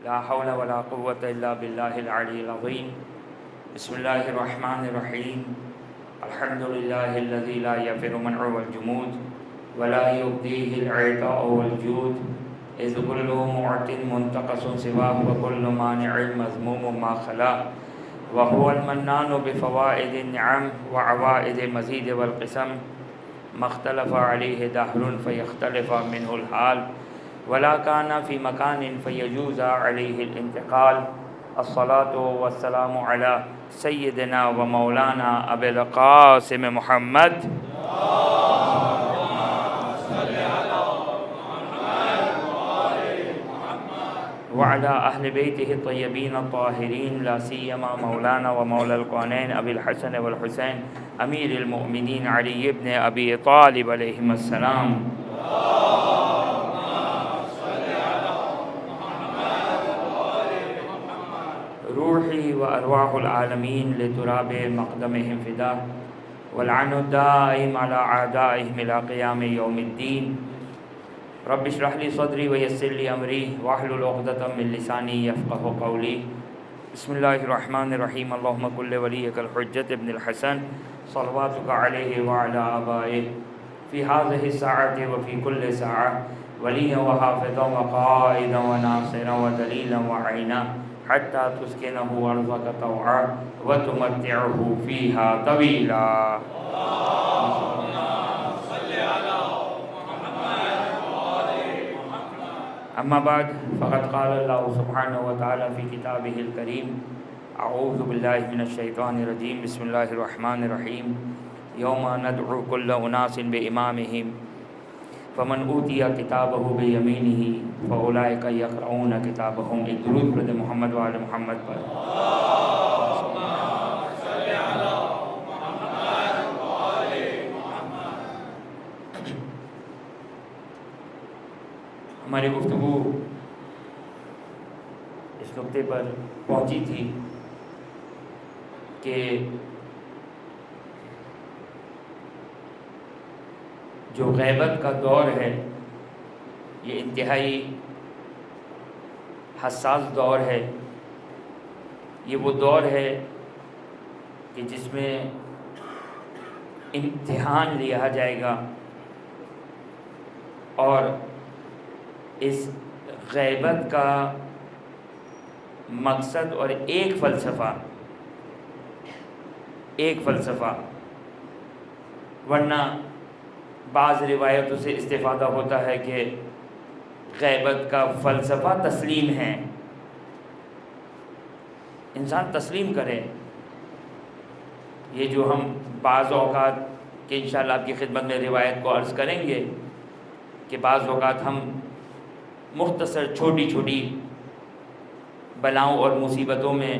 لا حول ولا قوة إلا بالله العلي العظيم. بسم الله الرحمن الرحيم. الحمد لله الذي لا يفر منع والجمود ولا يبديه العطاء والجود، إذ كل معط منتقص سواه وكل مانع مذموم ما خلا، وهو المنان بفوائد النعم وعوائد المزيد والقسم، ما اختلف عليه دهر فيختلف منه الحال، ولا كان في مكان فيجوز عليه الانتقال. الصلاة والسلام على سيدنا ومولانا أبي القاسم محمد وعلى أهل بيته الطيبين الطاهرين، لا سيما مولانا ومولى الكونين أبي الحسن والحسين أمير المؤمنين علي بن أبي طالب عليهم السلام. روحي وأرواح العالمين لتراب مقدمهم فداه، والعن الدائم على أعدائهم إلى قيام يوم الدين. رب اشرح لي صدري ويسر لي أمري واحلل عقدة من لساني يفقه قولي. بسم الله الرحمن الرحيم. اللهم كل وليك الحجة ابن الحسن صلواتك عليه وعلى آبائه في هذه الساعة وفي كل ساعة وليا وحافظا وقائدا وناصرا ودليلا وعينا، حتى تسكنه أرضك طوعا وتمتعه فيها طويلا. أما بعد، فقد قال الله سبحانه وتعالى في كتابه الكريم: أعوذ بالله من الشيطان الرجيم. بسم الله الرحمن الرحيم. يوم ندعو كل أناس بإمامهم فمن أوتي كتابه بيمينه فأولئك يقرؤون كتابهم. ایک درود پڑھ دے محمد و آل محمد پر. ہماری گفتگو اس نقطے پر پہنچی تھی کہ جو غیبت کا دور ہے یہ انتہائی حساس دور ہے. یہ وہ دور ہے کہ جس میں امتحان لیا جائے گا، اور اس غیبت کا مقصد اور ایک فلسفہ ورنہ بعض روایتوں سے استفادہ ہوتا ہے کہ غیبت کا فلسفہ تسلیم ہے. انسان تسلیم کرے. یہ جو ہم بعض اوقات کہ انشاءاللہ آپ کی خدمت میں روایت کو عرض کریں گے کہ بعض اوقات ہم مختصر چھوٹی چھوٹی بلاؤں اور مصیبتوں میں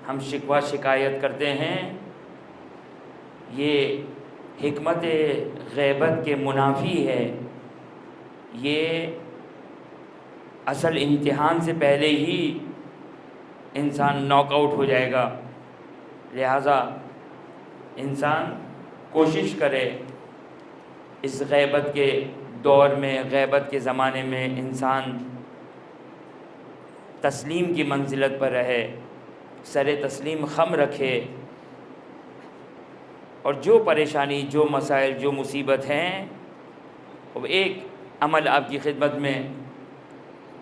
ہم شکوہ شکایت کرتے ہیں، یہ حکمت غیبت کے منافی ہے. یہ اصل امتحان سے پہلے ہی انسان ناک آؤٹ ہو جائے گا. لہٰذا انسان کوشش کرے اس غیبت کے دور میں، غیبت کے زمانے میں انسان تسلیم کی منزلت پر رہے، سر تسلیم خم رکھے، اور جو پریشانی، جو مسائل، جو مصیبت ہیں، وہ ایک عمل آپ کی خدمت میں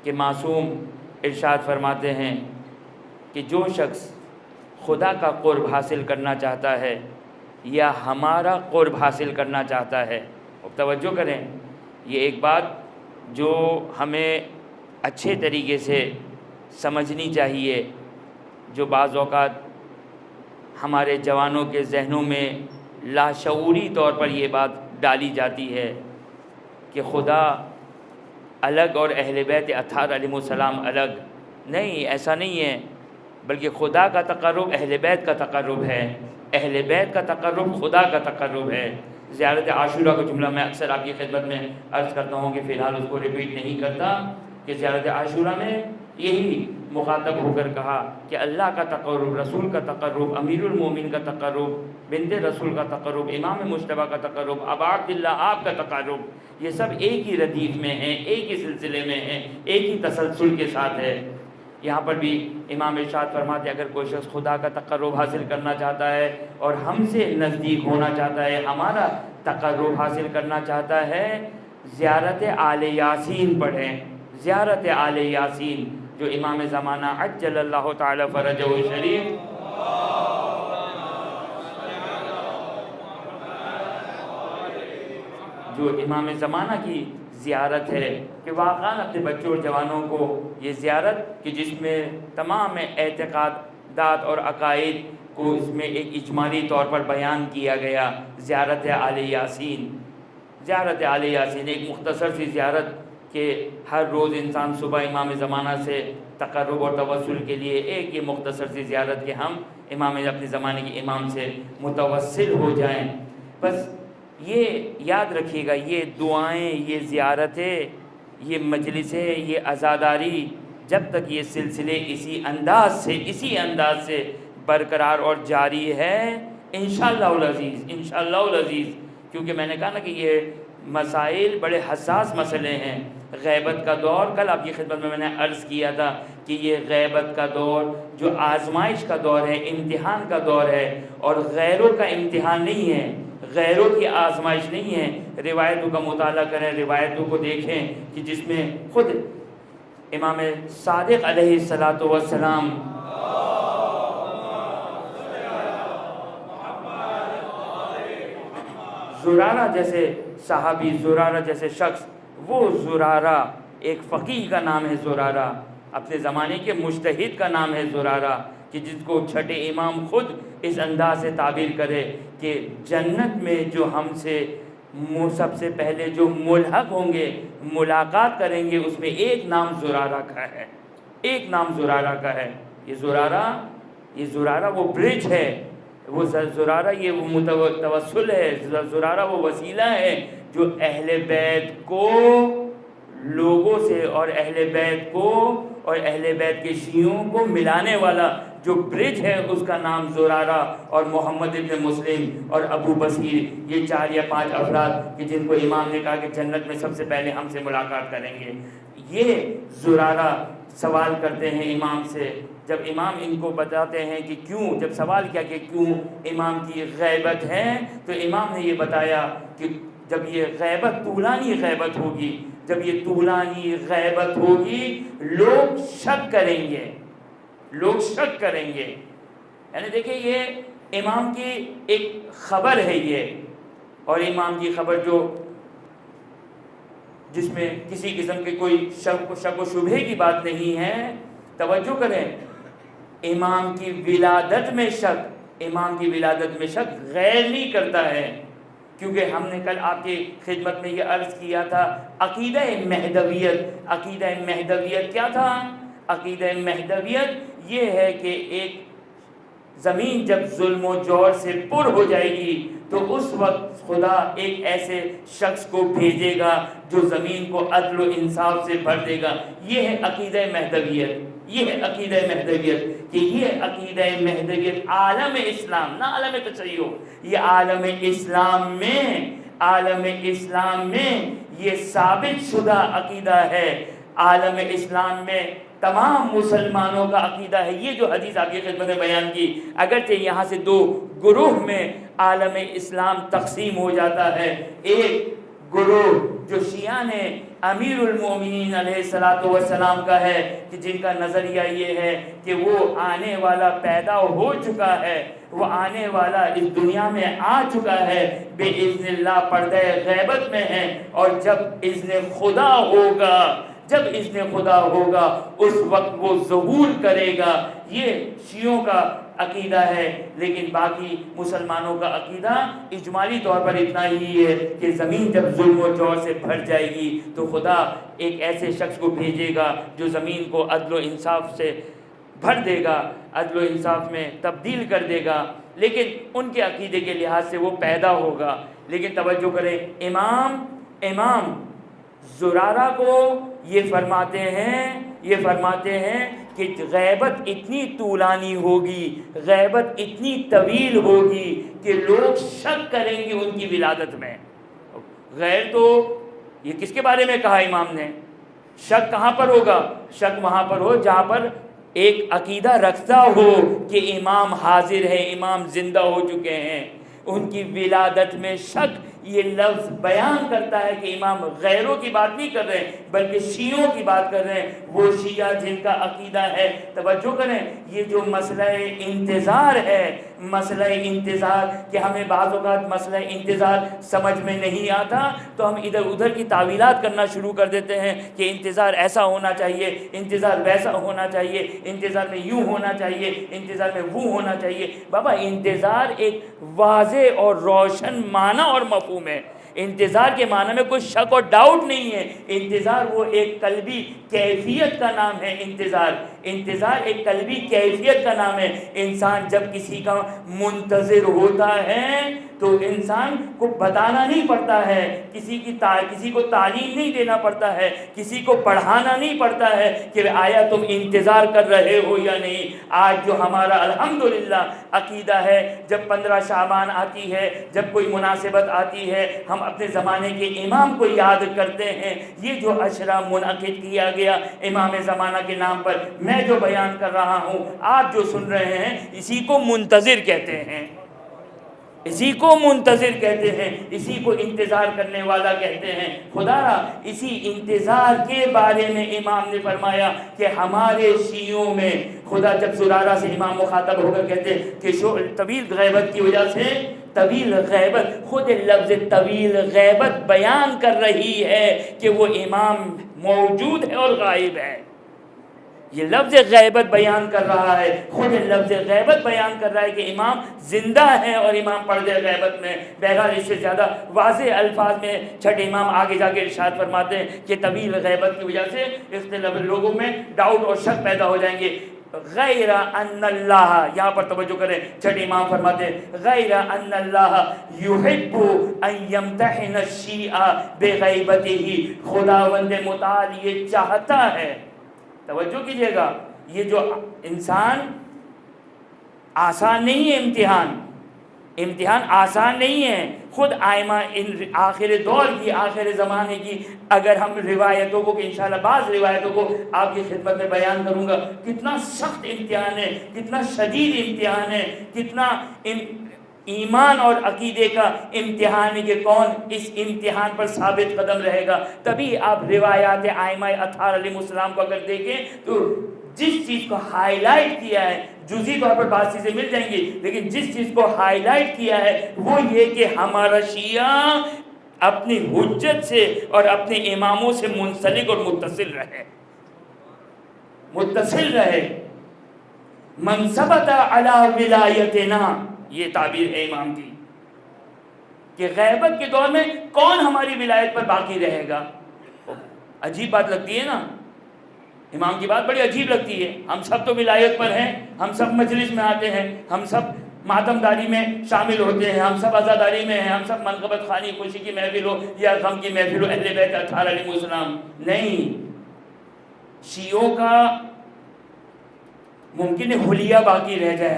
کہ معصوم ارشاد فرماتے ہیں کہ جو شخص خدا کا قرب حاصل کرنا چاہتا ہے یا ہمارا قرب حاصل کرنا چاہتا ہے، اب توجہ کریں، یہ ایک بات جو ہمیں اچھے طریقے سے سمجھنی چاہیے، جو بعض اوقات ہمارے جوانوں کے ذہنوں میں لاشعوری طور پر یہ بات ڈالی جاتی ہے کہ خدا الگ اور اہل بیت اطہار علیہ السلام الگ. نہیں، ایسا نہیں ہے، بلکہ خدا کا تقرب اہل بیت کا تقرب ہے، اہل بیت کا تقرب خدا کا تقرب ہے. زیارت عاشورہ کا جملہ میں اکثر آپ کی خدمت میں عرض کرتا ہوں کہ فی الحال اس کو ریپیٹ نہیں کرتا، کہ زیارت عاشورہ میں یہی مخاطب ہو کر کہا کہ اللہ کا تقرب، رسول کا تقرب، امیر المومن کا تقرب، بنت رسول کا تقرب، امام مجتبیٰ کا تقرب، ابا عبداللہ آپ کا تقرب، یہ سب ایک ہی ردیف میں ہیں، ایک ہی سلسلے میں ہیں، ایک ہی تسلسل کے ساتھ ہے. یہاں پر بھی امام ارشاد فرماتے ہیں اگر کوئی شخص خدا کا تقرب حاصل کرنا چاہتا ہے اور ہم سے نزدیک ہونا چاہتا ہے، ہمارا تقرب حاصل کرنا چاہتا ہے، زیارت آل یاسین پڑھیں، زیارت آل یاسین جو امام زمانہ عجل اللہ تعالی فرجہ شریف جو امام زمانہ کی زیارت ہے کہ واقعاً اپنے بچوں اور جوانوں کو یہ زیارت کہ جس میں تمام اعتقادات اور عقائد کو اس میں ایک اجمالی طور پر بیان کیا گیا، زیارت آل یاسین۔ زیارت آل یاسین ایک مختصر سی زیارت کہ ہر روز انسان صبح امام زمانہ سے تقرب اور توسل کے لیے ایک یہ مختصر سی زیارت کہ ہم اپنے زمانے کے امام سے متوسل ہو جائیں۔ بس یہ یاد رکھیے گا، یہ دعائیں، یہ زیارتیں، یہ مجلسیں، یہ عزاداری، جب تک یہ سلسلے اسی انداز سے برقرار اور جاری ہے انشاءاللہ العزیز، کیونکہ میں نے کہا نا کہ یہ مسائل بڑے حساس مسئلے ہیں۔ غیبت کا دور، کل آپ کی خدمت میں نے عرض کیا تھا کہ یہ غیبت کا دور جو آزمائش کا دور ہے، امتحان کا دور ہے، اور غیروں کا امتحان نہیں ہے، غیروں کی آزمائش نہیں ہے۔ روایتوں کا مطالعہ کریں، روایتوں کو دیکھیں کہ جس میں خود امام صادق علیہ السلام زرارہ جیسے صحابی، زرارہ جیسے شخص، وہ زرارہ ایک فقیہ کا نام ہے، زرارہ اپنے زمانے کے مجتہد کا نام ہے زرارہ، کہ جس کو چھٹے امام خود اس انداز سے تعبیر کرے کہ جنت میں جو ہم سے سب سے پہلے جو ملحق ہوں گے، ملاقات کریں گے، اس میں ایک نام زرارہ کا ہے، ایک نام زرارہ کا ہے۔ یہ زرارہ وہ برج ہے، وہ زرارہ یہ وہ توسل ہے، زرارہ وہ وسیلہ ہے جو اہل بیت کو لوگوں سے اور اہل بیت کے شیعوں کو ملانے والا جو برج ہے، اس کا نام زرارہ اور محمد ابن مسلم اور ابو بصیر، یہ 4 یا 5 افراد کہ جن کو امام نے کہا کہ جنت میں سب سے پہلے ہم سے ملاقات کریں گے۔ یہ زرارہ سوال کرتے ہیں امام سے، جب امام ان کو بتاتے ہیں کہ کیوں، جب سوال کیا کہ کیوں امام کی غیبت ہے، تو امام نے یہ بتایا کہ جب یہ غیبت طولانی غیبت ہوگی، جب یہ طولانی غیبت ہوگی، لوگ شک کریں گے، یعنی دیکھیں یہ امام کی ایک خبر ہے یہ، اور امام کی خبر جس میں کسی قسم کے کوئی شک و شبہے کی بات نہیں ہے۔ توجہ کریں، امام کی ولادت میں شک غیر نہیں کرتا ہے، کیونکہ ہم نے کل آپ کی خدمت میں یہ عرض کیا تھا عقیدہ مہدویت کیا تھا؟ عقیدہ مہدویت یہ ہے کہ ایک زمین جب ظلم و جور سے پر ہو جائے گی تو اس وقت خدا ایک ایسے شخص کو بھیجے گا جو زمین کو عدل و انصاف سے بھر دے گا۔ یہ ہے عقیدہ مہدویت، کہ یہ عقیدہ مہدویت عالم اسلام، نہ عالم تشیع، یہ عالم اسلام میں یہ ثابت شدہ عقیدہ ہے۔ عالم اسلام میں تمام مسلمانوں کا عقیدہ ہے۔ یہ جو حدیث آپ کی خدمت میں بیان کی، اگرچہ یہاں سے 2 گروہ میں عالم اسلام تقسیم ہو جاتا ہے، ایک گروہ جو شیعہ نے امیر المومنین علیہ السلام کا ہے کہ جن کا نظریہ یہ ہے کہ وہ آنے والا پیدا ہو چکا ہے، وہ آنے والا اس دنیا میں آ چکا ہے، بے اذن اللہ پردہ غیبت میں ہے، اور جب اذن خدا ہوگا اس وقت وہ ظہور کرے گا۔ یہ شیعوں کا عقیدہ ہے، لیکن باقی مسلمانوں کا عقیدہ اجمالی طور پر اتنا ہی ہے کہ زمین جب ظلم و جور سے بھر جائے گی تو خدا ایک ایسے شخص کو بھیجے گا جو زمین کو عدل و انصاف سے بھر دے گا، عدل و انصاف میں تبدیل کر دے گا، لیکن ان کے عقیدے کے لحاظ سے وہ پیدا ہوگا۔ لیکن توجہ کریں، امام زرارہ کو یہ فرماتے ہیں کہ غیبت اتنی طولانی ہوگی، غیبت اتنی طویل ہوگی کہ لوگ شک کریں گے ان کی ولادت میں۔ غیر تو یہ کس کے بارے میں کہا امام نے؟ شک کہاں پر ہوگا؟ شک وہاں پر ہو جہاں پر ایک عقیدہ رکھتا ہو کہ امام حاضر ہے، امام زندہ ہو چکے ہیں، ان کی ولادت میں شک، یہ لفظ بیان کرتا ہے کہ امام غیروں کی بات نہیں کر رہے ہیں بلکہ شیعوں کی بات کر رہے ہیں، وہ شیعہ جن کا عقیدہ ہے. توجہ کریں، یہ جو مسئلہ انتظار ہے، مسئلہ انتظار، کہ ہمیں بعض اوقات مسئلہ انتظار سمجھ میں نہیں آتا تو ہم ادھر ادھر کی تعویلات کرنا شروع کر دیتے ہیں کہ انتظار ایسا ہونا چاہیے، انتظار ویسا ہونا چاہیے، انتظار میں یوں ہونا چاہیے، انتظار میں وہ ہونا چاہیے. بابا انتظار ایک واضح اور روشن معنی اور مفہوم ہے. انتظار کے معنی میں کوئی شک اور ڈاؤٹ نہیں ہے. انتظار وہ ایک قلبی کیفیت کا نام ہے. انتظار ایک قلبی کیفیت کا نام ہے. انسان جب کسی کا منتظر ہوتا ہے تو انسان کو بتانا نہیں پڑتا ہے، کسی کو تعلیم نہیں دینا پڑتا ہے، کسی کو پڑھانا نہیں پڑتا ہے کہ آیا تم انتظار کر رہے ہو یا نہیں. آج جو ہمارا الحمدللہ عقیدہ ہے، جب 15 شعبان آتی ہے، جب کوئی مناسبت آتی ہے، ہم اپنے زمانے کے امام کو یاد کرتے ہیں. یہ جو عشرہ منعقد کیا گیا امام زمانہ کے نام پر، میں جو بیان کر رہا ہوں، آپ جو سن رہے ہیں، اسی کو منتظر کہتے ہیں، اسی کو منتظر کہتے ہیں، اسی کو انتظار کرنے والا کہتے ہیں. خدا را اسی انتظار کے بارے میں امام نے فرمایا کہ ہمارے شیعوں میں، خدا جب زرارہ سے امام مخاطب ہو کر کہتے کہ طویل غیبت کی وجہ سے، طویل غیبت، خود لفظ طویل غیبت بیان کر رہی ہے کہ وہ امام موجود ہے اور غائب ہے. یہ لفظ غیبت بیان کر رہا ہے، خود لفظ غیبت بیان کر رہا ہے کہ امام زندہ ہے اور امام پردے غیبت میں. بہرحال اس سے زیادہ واضح الفاظ میں چھٹے امام آگے جا کے ارشاد فرماتے ہیں کہ طویل غیبت کی وجہ سے اختلاف لوگوں میں ڈاؤٹ اور شک پیدا ہو جائیں گے. غیر ان اللہ، یہاں پر توجہ کریں، چھٹے امام فرماتے ہیں غیر ان اللہ یحب ان یمتحن الشیعہ بغیبتہ، خداوند متعال یہ چاہتا ہے، توجہ کیجئے گا، یہ جو انسان آسان نہیں ہے، امتحان آسان نہیں ہے. خود آئمہ آخر دور کی، آخر زمانے کی اگر ہم روایتوں کو، کہ انشاءاللہ بعض روایتوں کو آپ کی خدمت میں بیان کروں گا، کتنا سخت امتحان ہے، کتنا شدید امتحان ہے، کتنا ایمان اور عقیدے کا امتحان ہے کہ کون اس امتحان پر ثابت قدم رہے گا. تبھی آپ روایات آئمہ اطہار علیہ السلام کو اگر دیکھیں تو جس چیز کو ہائی لائٹ کیا ہے، جزئی طور پر بعض چیزیں مل جائیں گی، لیکن جس چیز کو ہائی لائٹ کیا ہے وہ یہ کہ ہمارا شیعہ اپنی حجت سے اور اپنے اماموں سے منسلک اور متصل رہے. من ثبت علی ولایتنا، یہ تعبیر ہے امام کی کہ غیبت کے دور میں کون ہماری ولایت پر باقی رہے گا. عجیب بات لگتی ہے نا، امام کی بات بڑی عجیب لگتی ہے. ہم سب تو ولایت پر ہیں، ہم سب مجلس میں آتے ہیں، ہم سب ماتم داری میں شامل ہوتے ہیں، ہم سب عزاداری میں ہیں، ہم سب منقبت خوانی، خوشی کی محفل ہو یا غم کی محفل ہو، اہل بیت اطہار علیہ السلام. نہیں، شیعوں کا ممکن ہے حلیہ باقی رہ جائے،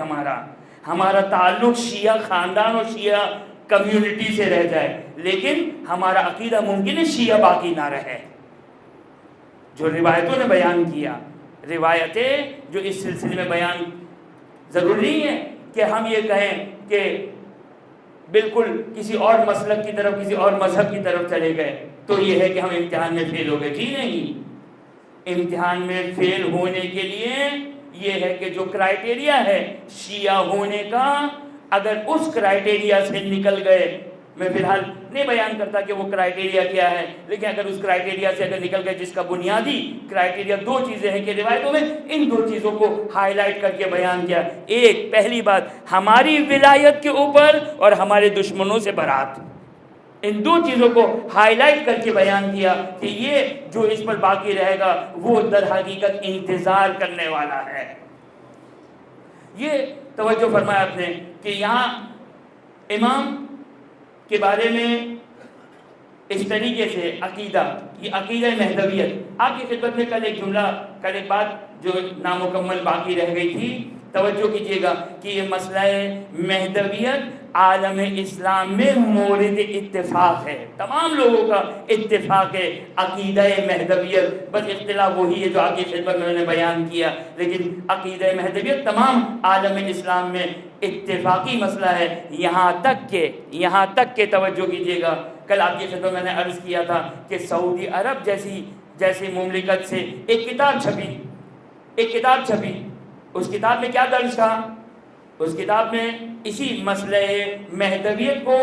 ہمارا تعلق شیعہ خاندان اور شیعہ کمیونٹی سے رہ جائے، لیکن ہمارا عقیدہ ممکن ہے شیعہ باقی نہ رہے. جو روایتوں نے بیان کیا، روایتیں جو اس سلسلے میں بیان، ضروری نہیں ہے کہ ہم یہ کہیں کہ بالکل کسی اور مسلک کی طرف، کسی اور مذہب کی طرف چلے گئے تو یہ ہے کہ ہم امتحان میں فیل ہو گئے. جی نہیں، امتحان میں فیل ہونے کے لیے یہ ہے کہ جو کرائیٹیریا ہے شیعہ ہونے کا، اگر اس کرائیٹیریا سے نکل گئے، میں فی الحال نہیں بیان کرتا کہ وہ کرائیٹیریا کیا ہے، لیکن اگر اس کرائیٹیریا سے اگر نکل گئے، جس کا بنیادی کرائیٹیریا دو چیزیں ہیں کہ روایتوں میں ان دو چیزوں کو ہائی لائٹ کر کے بیان کیا. ایک، پہلی بات ہماری ولایت کے اوپر اور ہمارے دشمنوں سے برات، ان دو چیزوں کو ہائی لائٹ کر کے بیان کیا کہ یہ جو اس پر باقی رہے گا وہ در حقیقت انتظار کرنے والا ہے. یہ توجہ فرمایا آپ نے کہ یہاں امام کے بارے میں اس طریقے سے عقیدہ، یہ عقیدہ مہدویت. آپ کی خدمت میں کل ایک جملہ، کل ایک بات جو نامکمل باقی رہ گئی تھی، توجہ کیجئے گا کہ یہ مسئلہ مہدویت عالم اسلام میں مورد اتفاق ہے، تمام لوگوں کا اتفاق ہے عقیدہ مہدویت، بس اختلاف وہی ہے جو آپ کی خدمت میں میں نے بیان کیا، لیکن عقیدہ مہدویت تمام عالم اسلام میں اتفاقی مسئلہ ہے۔ یہاں تک کہ توجہ کیجیے گا، کل آپ کی خدمت میں نے عرض کیا تھا کہ سعودی عرب جیسی مملکت سے ایک کتاب چھپی، اس کتاب میں کیا درج تھا؟ اس کتاب میں اسی مسئلہ مہدویت کو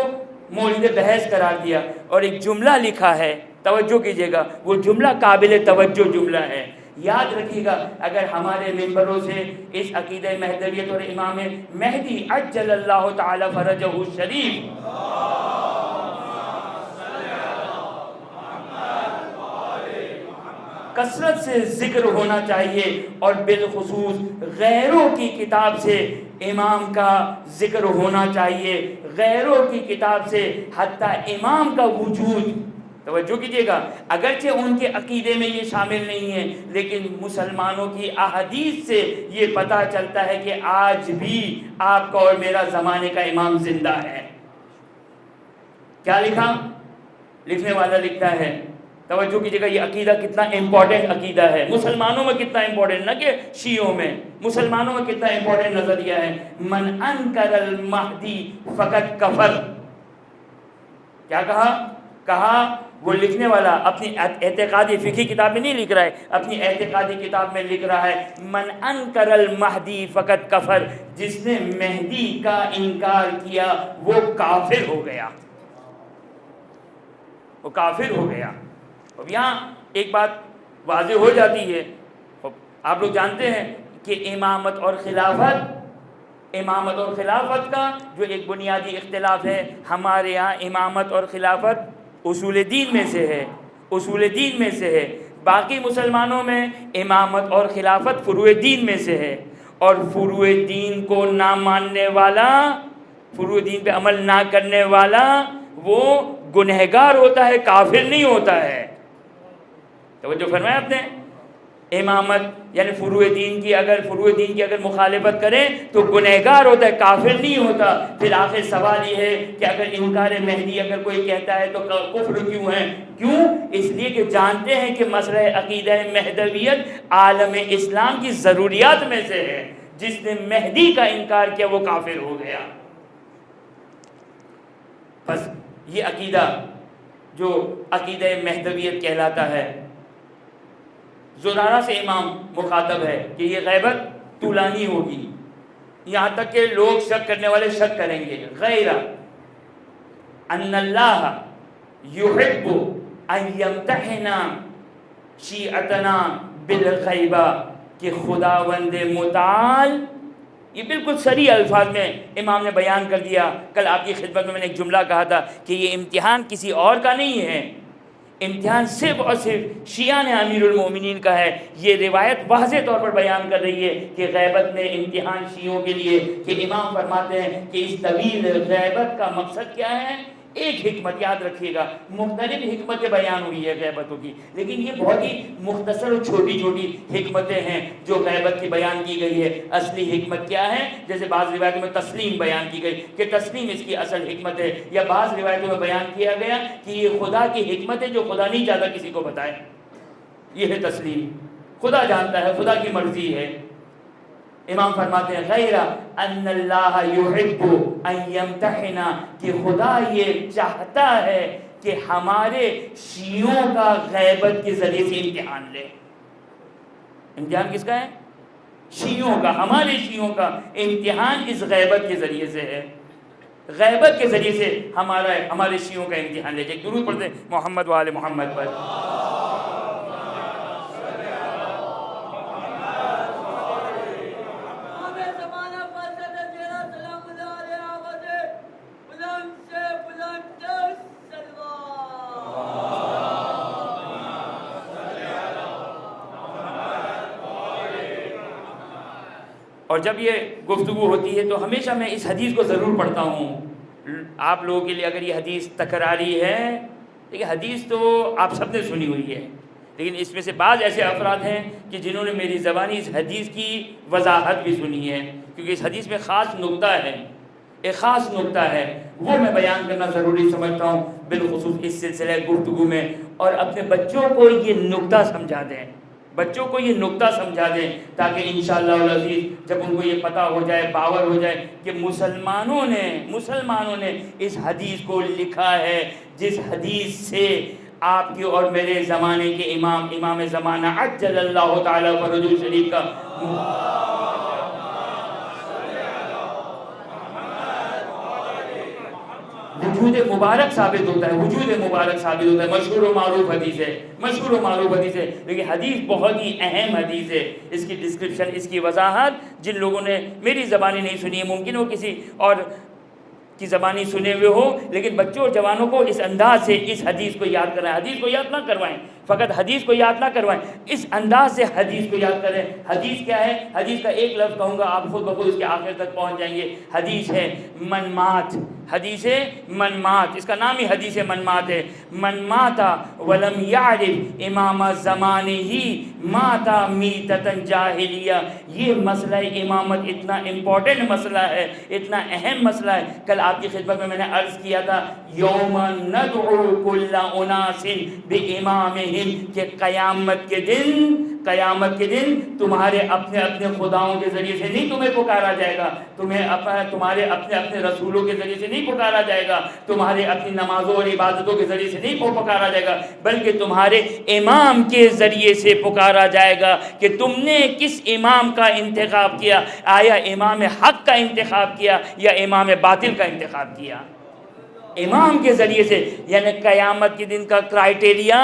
مورد بحث قرار دیا، اور ایک جملہ لکھا ہے، توجہ کیجیے گا، وہ جملہ قابل توجہ جملہ ہے۔ یاد رکھیے گا، اگر ہمارے ممبروں سے اس عقیدہ مہدویت اور امام مہدی عجل اللہ تعالی فرجہ الشریف کثرت سے ذکر ہونا چاہیے، اور بالخصوص غیروں کی کتاب سے امام کا ذکر ہونا چاہیے، غیروں کی کتاب سے حتیٰ امام کا وجود، توجہ کیجیے گا، اگرچہ ان کے عقیدے میں یہ شامل نہیں ہے، لیکن مسلمانوں کی احادیث سے یہ پتہ چلتا ہے کہ آج بھی آپ کا اور میرا زمانے کا امام زندہ ہے۔ کیا لکھا؟ لکھنے والا لکھتا ہے، توجہ کیجیے گا، یہ عقیدہ کتنا امپورٹنٹ عقیدہ ہے، مسلمانوں میں کتنا امپورٹنٹ، نہ کہ شیعوں میں، مسلمانوں میں کتنا امپورٹنٹ نظریہ ہے۔ من انکر المہدی فقط کفر۔ کیا کہا وہ لکھنے والا اپنی اعتقادی فقہی کتاب میں نہیں لکھ رہا ہے، اپنی اعتقادی کتاب میں لکھ رہا ہے، من انکر المہدی فقط کفر، جس نے مہدی کا انکار کیا وہ کافر ہو گیا، وہ کافر ہو گیا۔ اب یہاں ایک بات واضح ہو جاتی ہے، آپ لوگ جانتے ہیں کہ امامت اور خلافت کا جو ایک بنیادی اختلاف ہے، ہمارے یہاں امامت اور خلافت اصول دین میں سے ہے، باقی مسلمانوں میں امامت اور خلافت فروع دین میں سے ہے، اور فروع دین کو نہ ماننے والا، فروع دین پہ عمل نہ کرنے والا وہ گنہگار ہوتا ہے، کافر نہیں ہوتا ہے۔ توجہ فرمایا آپ نے، امامت یعنی فروع دین کی اگر مخالفت کریں تو گنہگار ہوتا ہے، کافر نہیں ہوتا۔ پھر آخر سوال یہ ہے کہ اگر انکار مہدی اگر کوئی کہتا ہے تو کفر کیوں ہے؟ کیوں؟ اس لیے کہ جانتے ہیں کہ مسئلہ عقیدہ مہدویت عالم اسلام کی ضروریات میں سے ہے، جس نے مہدی کا انکار کیا وہ کافر ہو گیا۔ بس یہ عقیدہ جو عقیدہ مہدویت کہلاتا ہے، زرارہ سے امام مخاطب ہے کہ یہ غیبت طولانی ہوگی، یہاں تک کہ لوگ شک کرنے والے شک کریں گے، غیر ان اللہ یحب ان یمتحن شیعتنا بالغیبہ، کہ خداوند متعال، یہ بالکل صریح الفاظ میں امام نے بیان کر دیا۔ کل آپ کی خدمت میں نے ایک جملہ کہا تھا کہ یہ امتحان کسی اور کا نہیں ہے، امتحان صرف اور صرف شیعہ نے امیر المومنین کا ہے۔ یہ روایت واضح طور پر بیان کر رہی ہے کہ غیبت میں امتحان شیعوں کے لیے، کہ امام فرماتے ہیں کہ اس طویل غیبت کا مقصد کیا ہے؟ ایک حکمت، یاد رکھیے گا، مختلف حکمتیں بیان ہوئی ہے غیبتوں کی، لیکن یہ بہت ہی مختصر اور چھوٹی چھوٹی حکمتیں ہیں جو غیبت کی بیان کی گئی ہے۔ اصلی حکمت کیا ہے؟ جیسے بعض روایتوں میں تسلیم بیان کی گئی کہ تسلیم اس کی اصل حکمت ہے، یا بعض روایتوں میں بیان کیا گیا کہ یہ خدا کی حکمت ہے جو خدا نہیں چاہتا کسی کو بتائے، یہ ہے تسلیم، خدا جانتا ہے، خدا کی مرضی ہے۔ امام فرماتے ہیں غیر ان اللہ یحب ان یمتحن، کہ خدا یہ چاہتا ہے کہ ہمارے شیعوں کا غیبت کے ذریعے سے امتحان لے۔ امتحان کس کا ہے؟ شیعوں کا، ہمارے شیعوں کا امتحان اس غیبت کے ذریعے سے ہے، غیبت کے ذریعے سے ہمارے شیعوں کا امتحان لے جائے۔ درود پڑھتے محمد و آل محمد پر۔ اور جب یہ گفتگو ہوتی ہے تو ہمیشہ میں اس حدیث کو ضرور پڑھتا ہوں آپ لوگوں کے لیے، اگر یہ حدیث تکراری ہے، لیکن حدیث تو آپ سب نے سنی ہوئی ہے، لیکن اس میں سے بعض ایسے افراد ہیں کہ جنہوں نے میری زبانی اس حدیث کی وضاحت بھی سنی ہے، کیونکہ اس حدیث میں خاص نقطہ ہے، ایک خاص نقطہ ہے، وہ میں بیان کرنا ضروری سمجھتا ہوں بالخصوص اس سلسلہ گفتگو میں، اور اپنے بچوں کو یہ نقطہ سمجھا دیں، بچوں کو یہ نقطہ سمجھا دیں، تاکہ انشاءاللہ العزیز جب ان کو یہ پتہ ہو جائے، باور ہو جائے کہ مسلمانوں نے اس حدیث کو لکھا ہے، جس حدیث سے آپ کے اور میرے زمانے کے امام زمانہ عجل اللہ تعالیٰ فرجہ شریف کا وجود مبارک ثابت ہوتا ہے، مشہور و معروف حدیث ہے، لیکن حدیث بہت ہی اہم حدیث ہے۔ اس کی ڈسکرپشن، اس کی وضاحت جن لوگوں نے میری زبانی نہیں سنی ہے، ممکن وہ کسی اور کی زبانی سنے ہوئے ہو، لیکن بچوں اور جوانوں کو اس انداز سے اس حدیث کو یاد کرائیں، حدیث کو یاد نہ کروائیں، فقط حدیث کو یاد نہ کروائیں، اس انداز سے حدیث کو یاد کریں۔ حدیث کیا ہے؟ حدیث کا ایک لفظ کہوں گا، آپ خود بخود اس کے آخر تک پہنچ جائیں گے۔ حدیث ہے منمات، حدیث منمات، اس کا نام ہی حدیث منمات ہے۔ من ماتا ولم یعرف امام زمانہ ماتا میتۃ جاہلیہ۔ یہ مسئلہ امامت اتنا امپورٹنٹ مسئلہ ہے، اتنا اہم مسئلہ ہے۔ کل آپ کی خدمت میں نے عرض کیا تھا یوم ندعو کل اناس بامامہم، کہ قیامت کے دن تمہارے اپنے خداؤں کے ذریعے سے نہیں تمہیں پکارا جائے گا، تمہارے اپنے رسولوں کے ذریعے سے نہیں پکارا جائے گا، تمہارے اپنی نمازوں اور عبادتوں کے ذریعے سے نہیں پکارا جائے گا، بلکہ تمہارے امام کے ذریعے سے پکارا جائے گا کہ تم نے کس امام کا انتخاب کیا، آیا امام حق کا انتخاب کیا یا امام باطل کا انتخاب کیا۔ امام کے ذریعے سے، یعنی قیامت کے دن کا کرائیٹیریا،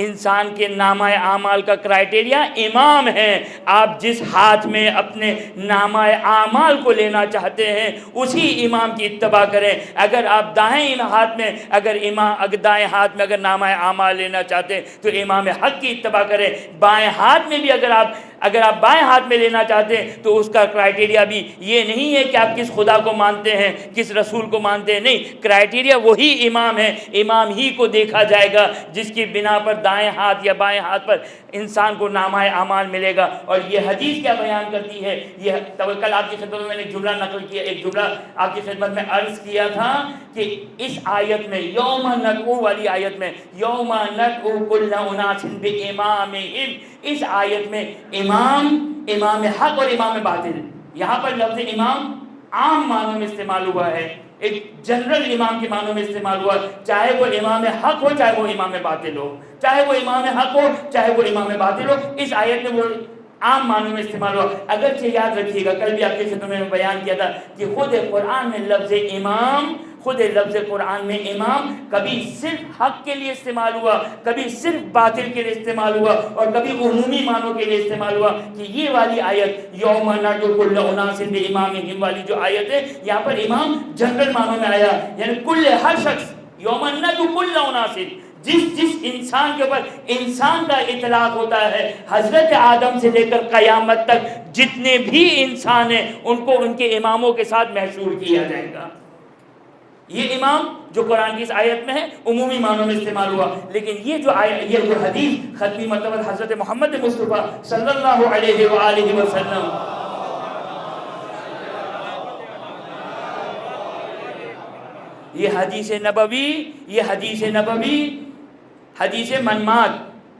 انسان کے نامہ اعمال کا کرائیٹیریا امام ہے۔ آپ جس ہاتھ میں اپنے نامہ اعمال کو لینا چاہتے ہیں اسی امام کی اتباع کریں۔ اگر آپ دائیں ہاتھ میں اگر نامہ اعمال لینا چاہتے ہیں تو امام حق کی اتباع کریں۔ بائیں ہاتھ میں بھی اگر آپ بائیں ہاتھ میں لینا چاہتے ہیں تو اس کا کرائیٹیریا بھی یہ نہیں ہے کہ آپ کس خدا کو مانتے ہیں، کس رسول کو مانتے ہیں، نہیں، کرائیٹیریا وہی امام ہے، امام ہی کو دیکھا جائے گا جس کی بنا پر دائیں ہاتھ یا بائیں ہاتھ پر انسان کو نامہ اعمال ملے گا۔ اور یہ حدیث کیا بیان کرتی ہے؟ یہ کل آپ کی خدمت میں نے ایک جملہ نقل کیا، ایک جملہ آپ کی خدمت میں عرض کیا تھا کہ اس آیت میں، یوم ندعو والی آیت میں، یوم ندعو کل اناس بامامہم، اس آیت میں امام حق اور امام باطل، یہاں پر لفظ امام عام معنوں میں استعمال ہوا ہے، ایک جنرل امام کے معنوں میں استعمال ہوا، چاہے وہ امام حق ہو چاہے وہ امام باطل ہو، چاہے وہ امام حق ہو چاہے وہ امام باطل ہو، اس آیت میں وہ عام معنوں میں استعمال ہوا۔ اگرچہ یاد رکھیے گا، کل بھی آپ کی خدمت میں بیان کیا تھا کہ خود قرآن میں لفظ قرآن میں امام کبھی صرف حق کے لیے استعمال ہوا، کبھی صرف باطل کے لیے استعمال ہوا، اور کبھی عمومی معنوں کے لیے استعمال ہوا، کہ یہ والی آیت یوم ندعو کل اناس بامامہم والی جو آیت ہے، یہاں پر امام جنرل معنوں میں آیا، یعنی ہر شخص، یوم ندعو کل اناس، جس انسان کے اوپر انسان کا اطلاق ہوتا ہے، حضرت آدم سے لے کر قیامت تک جتنے بھی انسان ہیں ان کو ان کے اماموں کے ساتھ محشور کیا جائے گا۔ یہ امام جو قرآن کی اس آیت میں ہے عمومی معنوں میں استعمال ہوا، لیکن یہ جو حدیث ختمی مرتبہ حضرت محمد مصطفیٰ صلی اللہ علیہ وآلہ وسلم، یہ حدیث نبوی، حدیث منمات،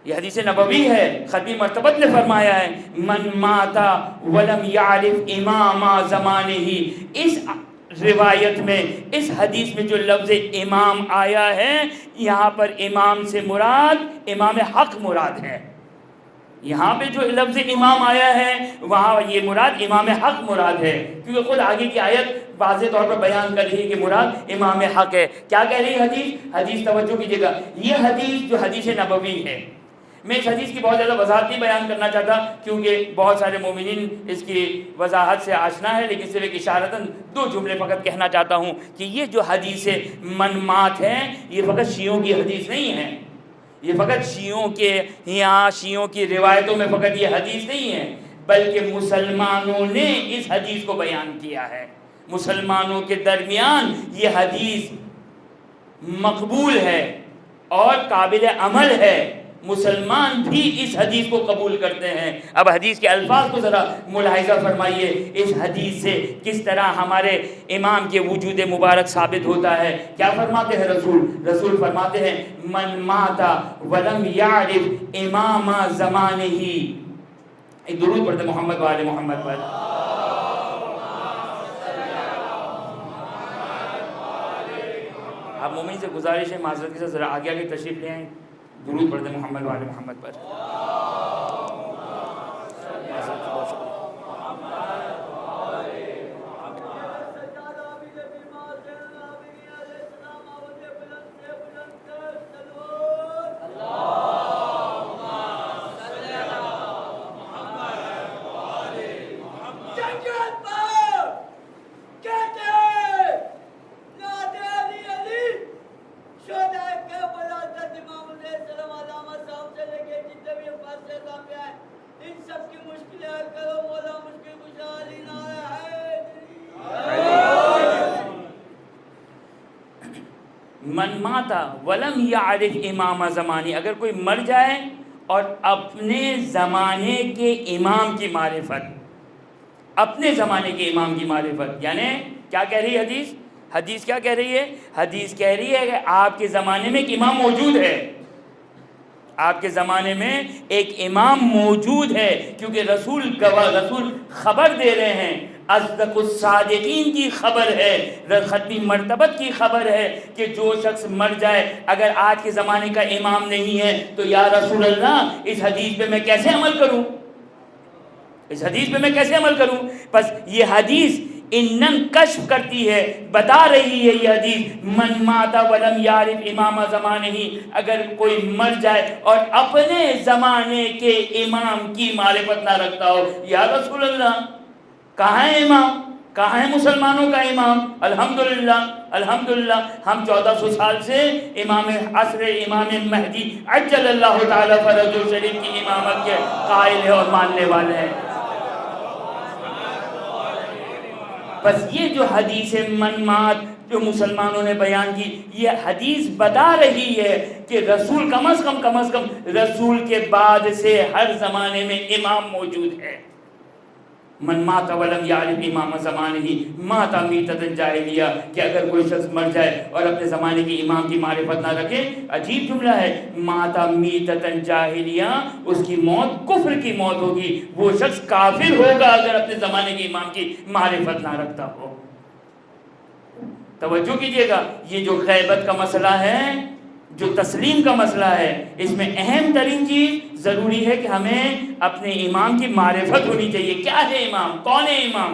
یہ حدیث نبوی ہے، ختمی مرتبہ نے فرمایا ہے من ماتا ولم یعرف امام زمانہ۔ اس روایت میں، اس حدیث میں جو لفظ امام آیا ہے، یہاں پر امام سے مراد امام حق مراد ہے۔ یہاں پہ جو لفظ امام آیا ہے وہاں یہ مراد امام حق مراد ہے، کیونکہ خود آگے کی آیت واضح طور پر بیان کر رہی ہے کہ مراد امام حق ہے۔ کیا کہہ رہی ہے حدیث توجہ کیجیے گا، یہ حدیث جو حدیث نبوی ہے، میں اس حدیث کی بہت زیادہ وضاحت نہیں بیان کرنا چاہتا کیونکہ بہت سارے مومنین اس کی وضاحت سے آشنا ہے، لیکن صرف ایک اشارتاً 2 جملے فقط کہنا چاہتا ہوں کہ یہ جو حدیث منمات ہے یہ فقط شیعوں کی حدیث نہیں ہے، یہ فقط شیعوں کی روایتوں میں فقط یہ حدیث نہیں ہے، بلکہ مسلمانوں نے اس حدیث کو بیان کیا ہے، مسلمانوں کے درمیان یہ حدیث مقبول ہے اور قابل عمل ہے، مسلمان بھی اس حدیث کو قبول کرتے ہیں۔ اب حدیث کے الفاظ کو ذرا ملاحظہ فرمائیے، اس حدیث سے کس طرح ہمارے امام کے وجود مبارک ثابت ہوتا ہے۔ کیا فرماتے ہیں رسول فرماتے ہیں من مات ولم یعرف امام زمانہ، ایک درود پڑھتے محمد وآل محمد پر۔ آپ مومن سے گزارش ہے معذرت کے ساتھ ذرا آگے آگے تشریف لے آئیں، درود پڑھتے محمد وآل محمد پر۔ من ماتا ولم یعرف امام زمانی، اگر کوئی مر جائے اور اپنے زمانے کے امام کی معرفت، اپنے زمانے کے امام کی معرفت، یعنی کیا کہہ رہی ہے حدیث کیا کہہ رہی ہے؟ حدیث کہہ رہی ہے کہ آپ کے زمانے میں ایک امام موجود ہے، آپ کے زمانے میں ایک امام موجود ہے، کیونکہ رسول خبر دے رہے ہیں، اصدق الصادقین کی خبر ہے، ختمی مرتبت کی خبر ہے کہ جو شخص مر جائے اگر آج کے زمانے کا امام نہیں ہے تو یا رسول اللہ اس حدیث پہ میں کیسے عمل کروں؟ اس حدیث پہ میں کیسے عمل کروں؟ بس یہ حدیث انن کشف کرتی ہے، بتا رہی ہے یہ حدیث من مات ولم یعرف امام زمانہ، اگر کوئی مر جائے اور اپنے زمانے کے امام کی معرفت نہ رکھتا ہو، یا رسول اللہ کہاں ہے امام؟ کہاں ہے مسلمانوں کا امام؟ الحمدللہ ہم 1400 سال سے امام عصر، امام مہدی عجل اللہ تعالی فرجہ شریف کی امامت کے قائل ہیں اور ماننے والے ہیں۔ بس یہ جو حدیث من مات جو مسلمانوں نے بیان کی، یہ حدیث بتا رہی ہے کہ رسول کم از کم رسول کے بعد سے ہر زمانے میں امام موجود ہے۔ من مات ولم یعرف امام زمانہ مات میتۃ جاہلیہ، کہ اگر کوئی شخص مر جائے اور اپنے زمانے کے امام کی معرفت نہ رکھے، عجیب جملہ ہے، مات میتۃ جاہلیہ، اس کی موت کفر کی موت ہوگی، وہ شخص کافر ہوگا اگر اپنے زمانے کے امام کی معرفت نہ رکھتا ہو۔ توجہ کیجئے گا، یہ جو غیبت کا مسئلہ ہے، جو تسلیم کا مسئلہ ہے، اس میں اہم ترین چیز ضروری ہے کہ ہمیں اپنے امام کی معرفت ہونی چاہیے۔ کیا ہے امام؟ کون ہے امام؟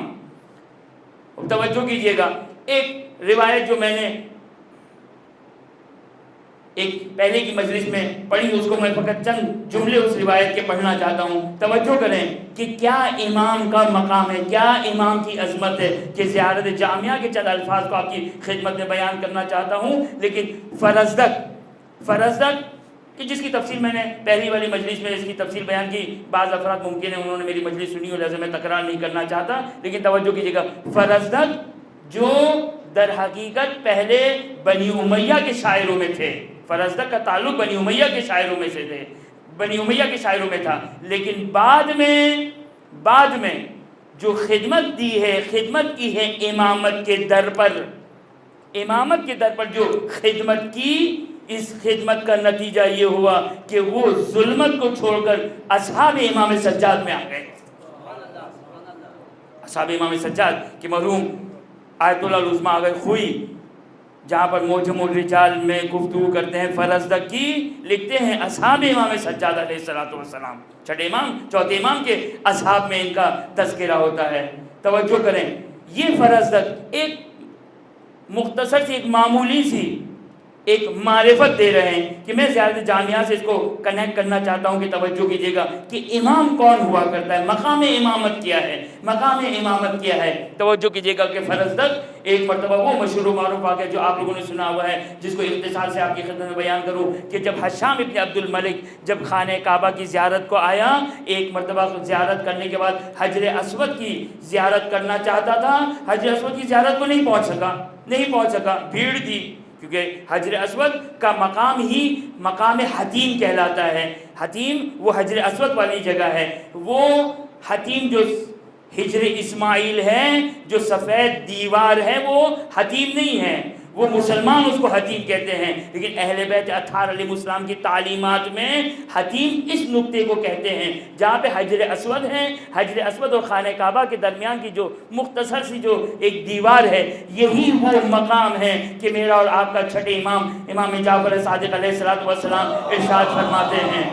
توجہ کیجئے گا، ایک روایت جو میں نے ایک پہلے کی مجلس میں پڑھی، اس کو میں فقط چند جملے اس روایت کے پڑھنا چاہتا ہوں، توجہ کریں کہ کیا امام کا مقام ہے، کیا امام کی عظمت ہے، کہ زیارت جامعہ کے چند الفاظ کو آپ کی خدمت میں بیان کرنا چاہتا ہوں۔ لیکن فرزدق کہ جس کی تفصیل میں نے پہلی والی مجلس میں اس کی تفصیل بیان کی، بعض افراد ممکن ہے انہوں نے میری مجلس سنی ہو، لہذا میں تکرار نہیں کرنا چاہتا، لیکن توجہ کیجیے گا، فرزدق جو در حقیقت پہلے بنی امیہ کے شاعروں میں تھے، فرزدق کا تعلق بنی امیہ کے شاعروں میں سے تھے، بنی امیہ کے شاعروں میں تھا، لیکن بعد میں جو خدمت دی ہے، خدمت کی ہے امامت کے در پر، امامت کے در پر جو خدمت کی، اس خدمت کا نتیجہ یہ ہوا کہ وہ ظلمت کو چھوڑ کر اصحاب امام سجاد میں آ گئے۔ اصحاب امام سجاد کہ مرحوم آیت اللہ العظمیٰ آگئے خوئی، جہاں پر موجم الرجال میں گفتگو کرتے ہیں فرزدق کی، لکھتے ہیں اصحاب امام سجاد علیہ السلام، چھٹے امام چوتھے امام کے اصحاب میں ان کا تذکرہ ہوتا ہے۔ توجہ کریں، یہ فرزدق ایک مختصر سی، ایک معمولی سی ایک معرفت دے رہے ہیں کہ میں زیارت جامعہ سے اس کو کنیکٹ کرنا چاہتا ہوں کہ توجہ کیجیے گا کہ امام کون ہوا کرتا ہے، مقام امامت کیا ہے، مقام امامت کیا ہے۔ توجہ کیجیے گا کہ فرزدق ایک مرتبہ وہ مشہور و معروف واقعہ جو آپ لوگوں نے سنا ہوا ہے، جس کو اختصار سے آپ کی خدمت میں بیان کروں کہ جب حشام ابن عبد الملک جب خانہ کعبہ کی زیارت کو آیا، ایک مرتبہ زیارت کرنے کے بعد حجر اسود کی زیارت کرنا چاہتا تھا، حجر اسود کی زیارت کو نہیں پہنچ سکا، بھیڑ تھی، کیونکہ حجر اسود کا مقام ہی مقام حتیم کہلاتا ہے. حتیم وہ حجر اسود والی جگہ ہے. وہ حتیم جو حجر اسماعیل ہے، جو سفید دیوار ہے، وہ حتیم نہیں ہے. وہ مسلمان اس کو حتیم کہتے ہیں، لیکن اہل بیت اطہار علیہ السلام کی تعلیمات میں حتیم اس نقطے کو کہتے ہیں جہاں پہ حجر اسود ہے. حجر اسود اور خانہ کعبہ کے درمیان کی جو مختصر سی جو ایک دیوار ہے، یہی وہ مقام ہے کہ میرا اور آپ کا چھٹے امام امام جعفر صادق علیہ السلام ارشاد فرماتے ہیں.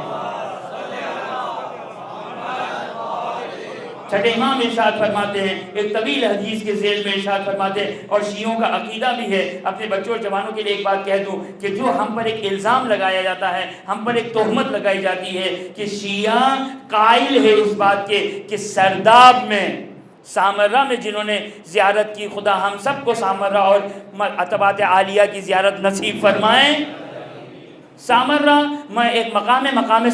چھٹے امام ارشاد فرماتے ہیں، ایک طویل حدیث کے ذیل میں ارشاد فرماتے ہیں، اور شیعوں کا عقیدہ بھی ہے. اپنے بچوں اور جوانوں کے لیے ایک بات کہہ دوں کہ جو ہم پر ایک الزام لگایا جاتا ہے، ہم پر ایک تہمت لگائی جاتی ہے کہ شیعہ قائل ہے اس بات کے کہ سرداب میں سامرہ میں جنہوں نے زیارت کی، خدا ہم سب کو سامرہ اور عتبات عالیہ کی زیارت نصیب فرمائیں. سامرہ میں ایک مقام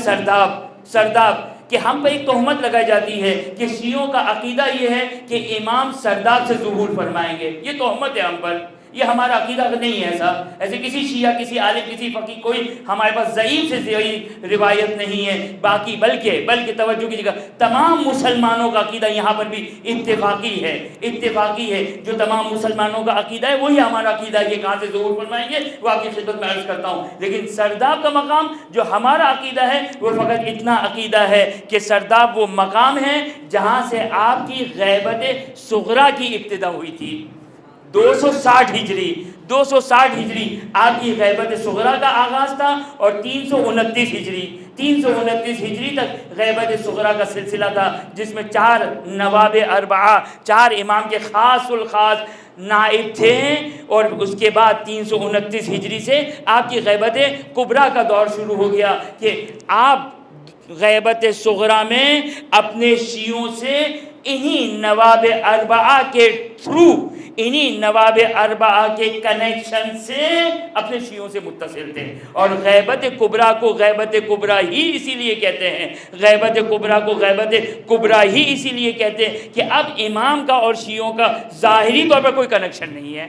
سرداب کہ ہم پہ ایک تہمت لگائی جاتی ہے کہ شیعوں کا عقیدہ یہ ہے کہ امام سرداب سے ظہور فرمائیں گے. یہ تہمت ہے ہم پر، یہ ہمارا عقیدہ نہیں ہے. ایسے کسی شیعہ، کسی عالم، کسی فقیہ کوئی ہمارے پاس ضعیف سے ضعیف روایت نہیں ہے. باقی بلکہ توجہ کی جگہ تمام مسلمانوں کا عقیدہ یہاں پر بھی اتفاقی ہے. جو تمام مسلمانوں کا عقیدہ ہے وہی ہمارا عقیدہ ہے کہ کہاں سے ظہور فرمائیں گے وہ آپ کی خدمت میں عرض کرتا ہوں. لیکن سرداب کا مقام جو ہمارا عقیدہ ہے وہ فقط اتنا عقیدہ ہے کہ سرداب وہ مقام ہے جہاں سے آپ کی غیبت صغریٰ کی ابتدا ہوئی تھی. 260 ہجری آپ کی غیبت صغریٰ کا آغاز تھا، اور 329 ہجری تک غیبت صغریٰ کا سلسلہ تھا، جس میں 4 نواب اربعہ، 4 امام کے خاص الخاص نائب تھے. اور اس کے بعد 329 ہجری سے آپ کی غیبت کبریٰ کا دور شروع ہو گیا کہ آپ غیبت صغریٰ میں اپنے شیعوں سے انہی نواب اربعہ کے تھرو، انہی نواب اربعہ کے کنیکشن سے اپنے شیعوں سے متصل تھے. اور غیبت کبریٰ کو غیبت کبریٰ ہی اسی لیے کہتے ہیں، غیبت کبریٰ کو غیبت کبریٰ ہی اسی لیے کہتے ہیں کہ اب امام کا اور شیعوں کا ظاہری طور پر کوئی کنیکشن نہیں ہے.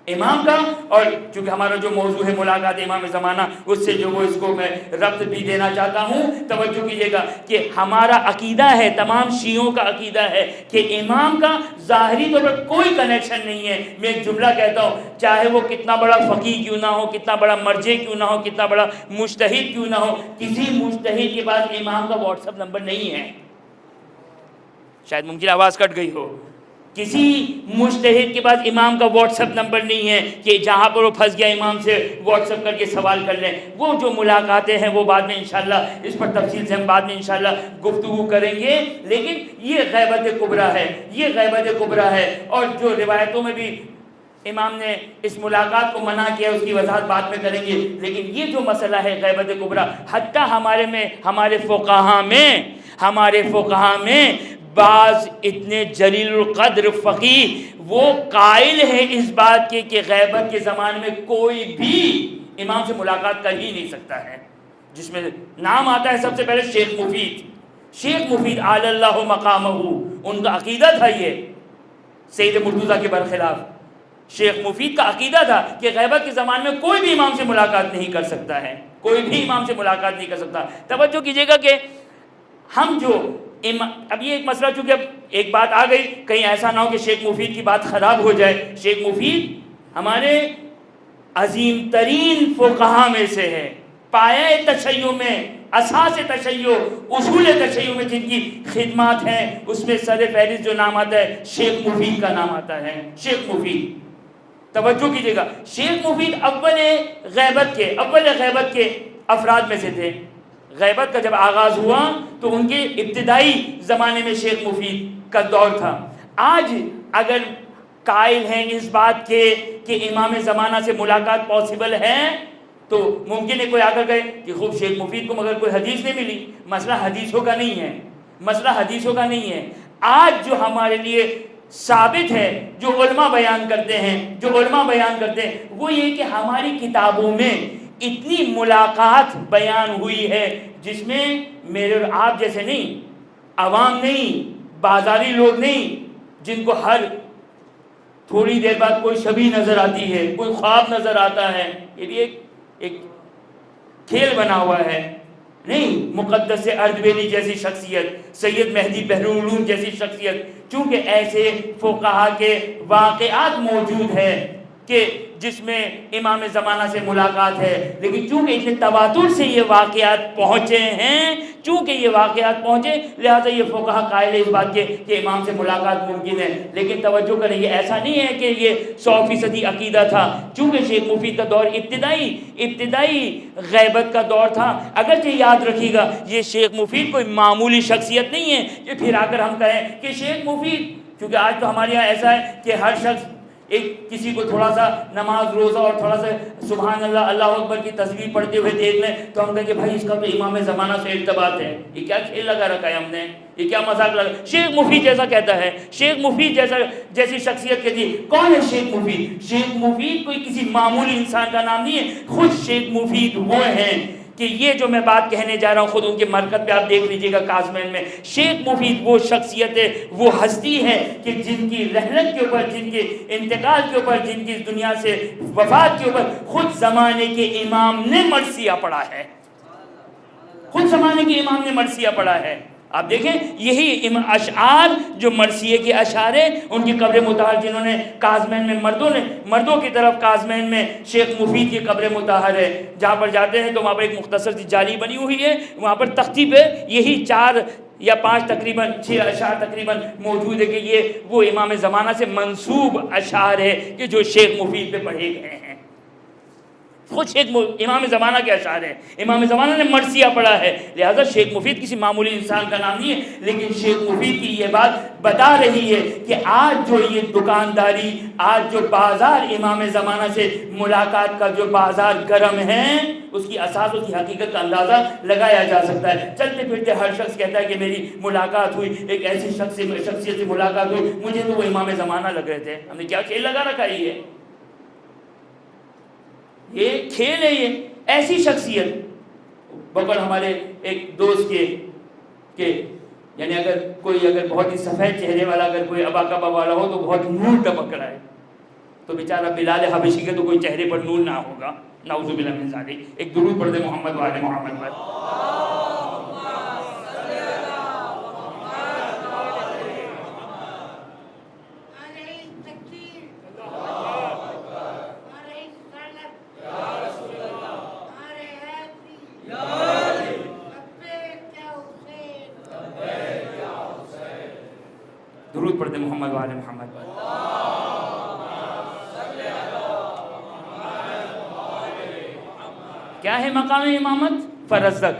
امام کا، اور چونکہ ہمارا جو موضوع ہے ملاقات امام زمانہ، اس سے جو وہ اس کو میں ربط بھی دینا چاہتا ہوں. توجہ کیجیے گا کہ ہمارا عقیدہ ہے، تمام شیعوں کا عقیدہ ہے کہ امام کا ظاہری طور پر کوئی کنیکشن نہیں ہے. میں ایک جملہ کہتا ہوں، چاہے وہ کتنا بڑا فقیہ کیوں نہ ہو، کتنا بڑا مرجع کیوں نہ ہو، کتنا بڑا مجتہد کیوں نہ ہو، کسی مجتہد کے پاس امام کا واٹس ایپ نمبر نہیں ہے. شاید ممکن آواز کٹ گئی ہو. کسی مجتہد کے پاس امام کا واٹس ایپ نمبر نہیں ہے کہ جہاں پر وہ پھنس گیا امام سے واٹس ایپ کر کے سوال کر لیں. وہ جو ملاقاتیں ہیں وہ بعد میں انشاءاللہ اس پر تفصیل سے ہم بعد میں انشاءاللہ گفتگو کریں گے. لیکن یہ غیبت کبریٰ ہے. اور جو روایتوں میں بھی امام نے اس ملاقات کو منع کیا، اس کی وضاحت بعد میں کریں گے. لیکن یہ جو مسئلہ ہے غیبت کبریٰ، حتیٰ ہمارے فقہا میں بعض اتنے جلیل القدر فقیہ وہ قائل ہیں اس بات کے کہ غیبت کے زمانے میں کوئی بھی امام سے ملاقات کر ہی نہیں سکتا ہے. جس میں نام آتا ہے سب سے پہلے شیخ مفید اعلی اللہ مقامہ. ان کا عقیدہ تھا یہ سید مرتضیٰ کے برخلاف. شیخ مفید کا عقیدہ تھا کہ غیبت کے زمانے میں کوئی بھی امام سے ملاقات نہیں کر سکتا ہے، کوئی بھی امام سے ملاقات نہیں کر سکتا. توجہ کیجیے گا کہ ہم جو اب یہ ایک مسئلہ، چونکہ اب ایک بات آ گئی، کہیں ایسا نہ ہو کہ شیخ مفید کی بات خراب ہو جائے. شیخ مفید ہمارے عظیم ترین فقہا میں سے ہے، پایہ تشیع میں، اساس تشیع، اصول تشیع میں جن کی خدمات ہیں اس میں سر فہرست جو نام آتا ہے شیخ مفید کا نام آتا ہے. شیخ مفید، توجہ کیجیے گا، شیخ مفید اول غیبت کے افراد میں سے تھے. غیبت کا جب آغاز ہوا تو ان کے ابتدائی زمانے میں شیخ مفید کا دور تھا. آج اگر قائل ہیں اس بات کے کہ امام زمانہ سے ملاقات پاسبل ہے تو ممکن ہے کوئی آ کر کہے کہ خوب شیخ مفید کو مگر کوئی حدیث نہیں ملی. مسئلہ حدیثوں کا نہیں ہے. آج جو ہمارے لیے ثابت ہے، جو علماء بیان کرتے ہیں وہ یہ کہ ہماری کتابوں میں اتنی ملاقات بیان ہوئی ہے جس میں میرے اور آپ جیسے نہیں، عوام نہیں، بازاری لوگ نہیں، جن کو ہر تھوڑی دیر بعد کوئی شبیہ نظر آتی ہے، کوئی خواب نظر آتا ہے، یہ بھی ایک کھیل بنا ہوا ہے۔ نہیں، مقدس اردبیلی جیسی شخصیت، سید مہدی بحرالعلوم جیسی شخصیت، چونکہ ایسے فقہا کے واقعات موجود ہیں کہ جس میں امام زمانہ سے ملاقات ہے، لیکن چونکہ اتنے تواتر سے یہ واقعات پہنچے ہیں، چونکہ یہ واقعات پہنچے، لہذا یہ فقہا قائل ہے اس بات کے کہ امام سے ملاقات ممکن ہے۔ لیکن توجہ کریں، یہ ایسا نہیں ہے کہ یہ 100% عقیدہ تھا، چونکہ شیخ مفید کا دور ابتدائی غیبت کا دور تھا۔ اگرچہ یاد رکھیے گا، یہ شیخ مفید کوئی معمولی شخصیت نہیں ہے کہ پھر آ کر ہم کہیں کہ شیخ مفید، کیونکہ آج تو ہمارے یہاں ایسا ہے کہ ہر شخص کسی کو تھوڑا سا نماز روزہ اور تھوڑا سا سبحان اللہ اللہ اکبر کی تسبیح پڑھتے ہوئے دیکھ لیں تو ہم کہیں کہ بھائی اس کا تو امام زمانہ سے ارتباط ہے۔ یہ کیا کھیل لگا رکھا ہے ہم نے، یہ کیا مذاق لگا؟ شیخ مفید جیسا کہتا ہے، شیخ مفید جیسی شخصیت کہتی ہے۔ کون ہے شیخ مفید؟ شیخ مفید کوئی کسی معمولی انسان کا نام نہیں ہے، خود شیخ مفید وہ ہیں کہ یہ جو میں بات کہنے جا رہا ہوں خود ان کے مرکز پہ آپ دیکھ لیجئے گا کازمین میں۔ شیخ مفید وہ شخصیت ہے، وہ ہستی ہے کہ جن کی رحلت کے اوپر، جن کے انتقال کے اوپر، جن کی دنیا سے وفات کے اوپر خود زمانے کے امام نے مرثیہ پڑھا ہے، خود زمانے کے امام نے مرثیہ پڑھا ہے۔ آپ دیکھیں یہی اشعار جو مرثیے کے اشعار ہیں، ان کی قبر مطہر جنہوں نے کازمین میں مردوں کی طرف کازمین میں شیخ مفید کی قبر مطہر ہے، جہاں پر جاتے ہیں تو وہاں پر ایک مختصر سی جالی بنی ہوئی ہے، وہاں پر تختی پہ یہی 4 یا 5 تقریباً 6 اشعار تقریباً موجود ہے کہ یہ وہ امام زمانہ سے منسوب اشعار ہے کہ جو شیخ مفید پہ پڑھے گئے ہیں۔ خود شیخ امام زمانہ کے اشعار ہیں، امام زمانہ نے مرثیہ پڑھا ہے، لہذا شیخ مفید کسی معمولی انسان کا نام نہیں ہے۔ لیکن شیخ مفید کی یہ بات بتا رہی ہے کہ آج جو یہ دکانداری، آج جو بازار امام زمانہ سے ملاقات کا جو بازار گرم ہے، اس کی اساس، اس کی حقیقت کا اندازہ لگایا جا سکتا ہے۔ چلتے پھرتے ہر شخص کہتا ہے کہ میری ملاقات ہوئی، ایک ایسی شخصیت سے ملاقات ہوئی، مجھے تو وہ امام زمانہ لگ رہے تھے۔ ہم نے کیا کھیل لگا رکھا ہے؟ یہ کھیل ہے، یہ ایسی شخصیت بقول ہمارے ایک دوست کے یعنی اگر بہت ہی سفید چہرے والا اگر کوئی ابا کبا والا ہو تو بہت نور ٹپک رہا ہے، تو بیچارہ بلال حبشی کے تو کوئی چہرے پر نور نہ ہوگا، نعوذ باللہ من ذالک۔ ایک درود پڑھ دے محمد وعلی محمد پر۔ درود پڑھتے محمد وعلی محمد پر۔ کیا ہے مقام امامت؟ فرزدق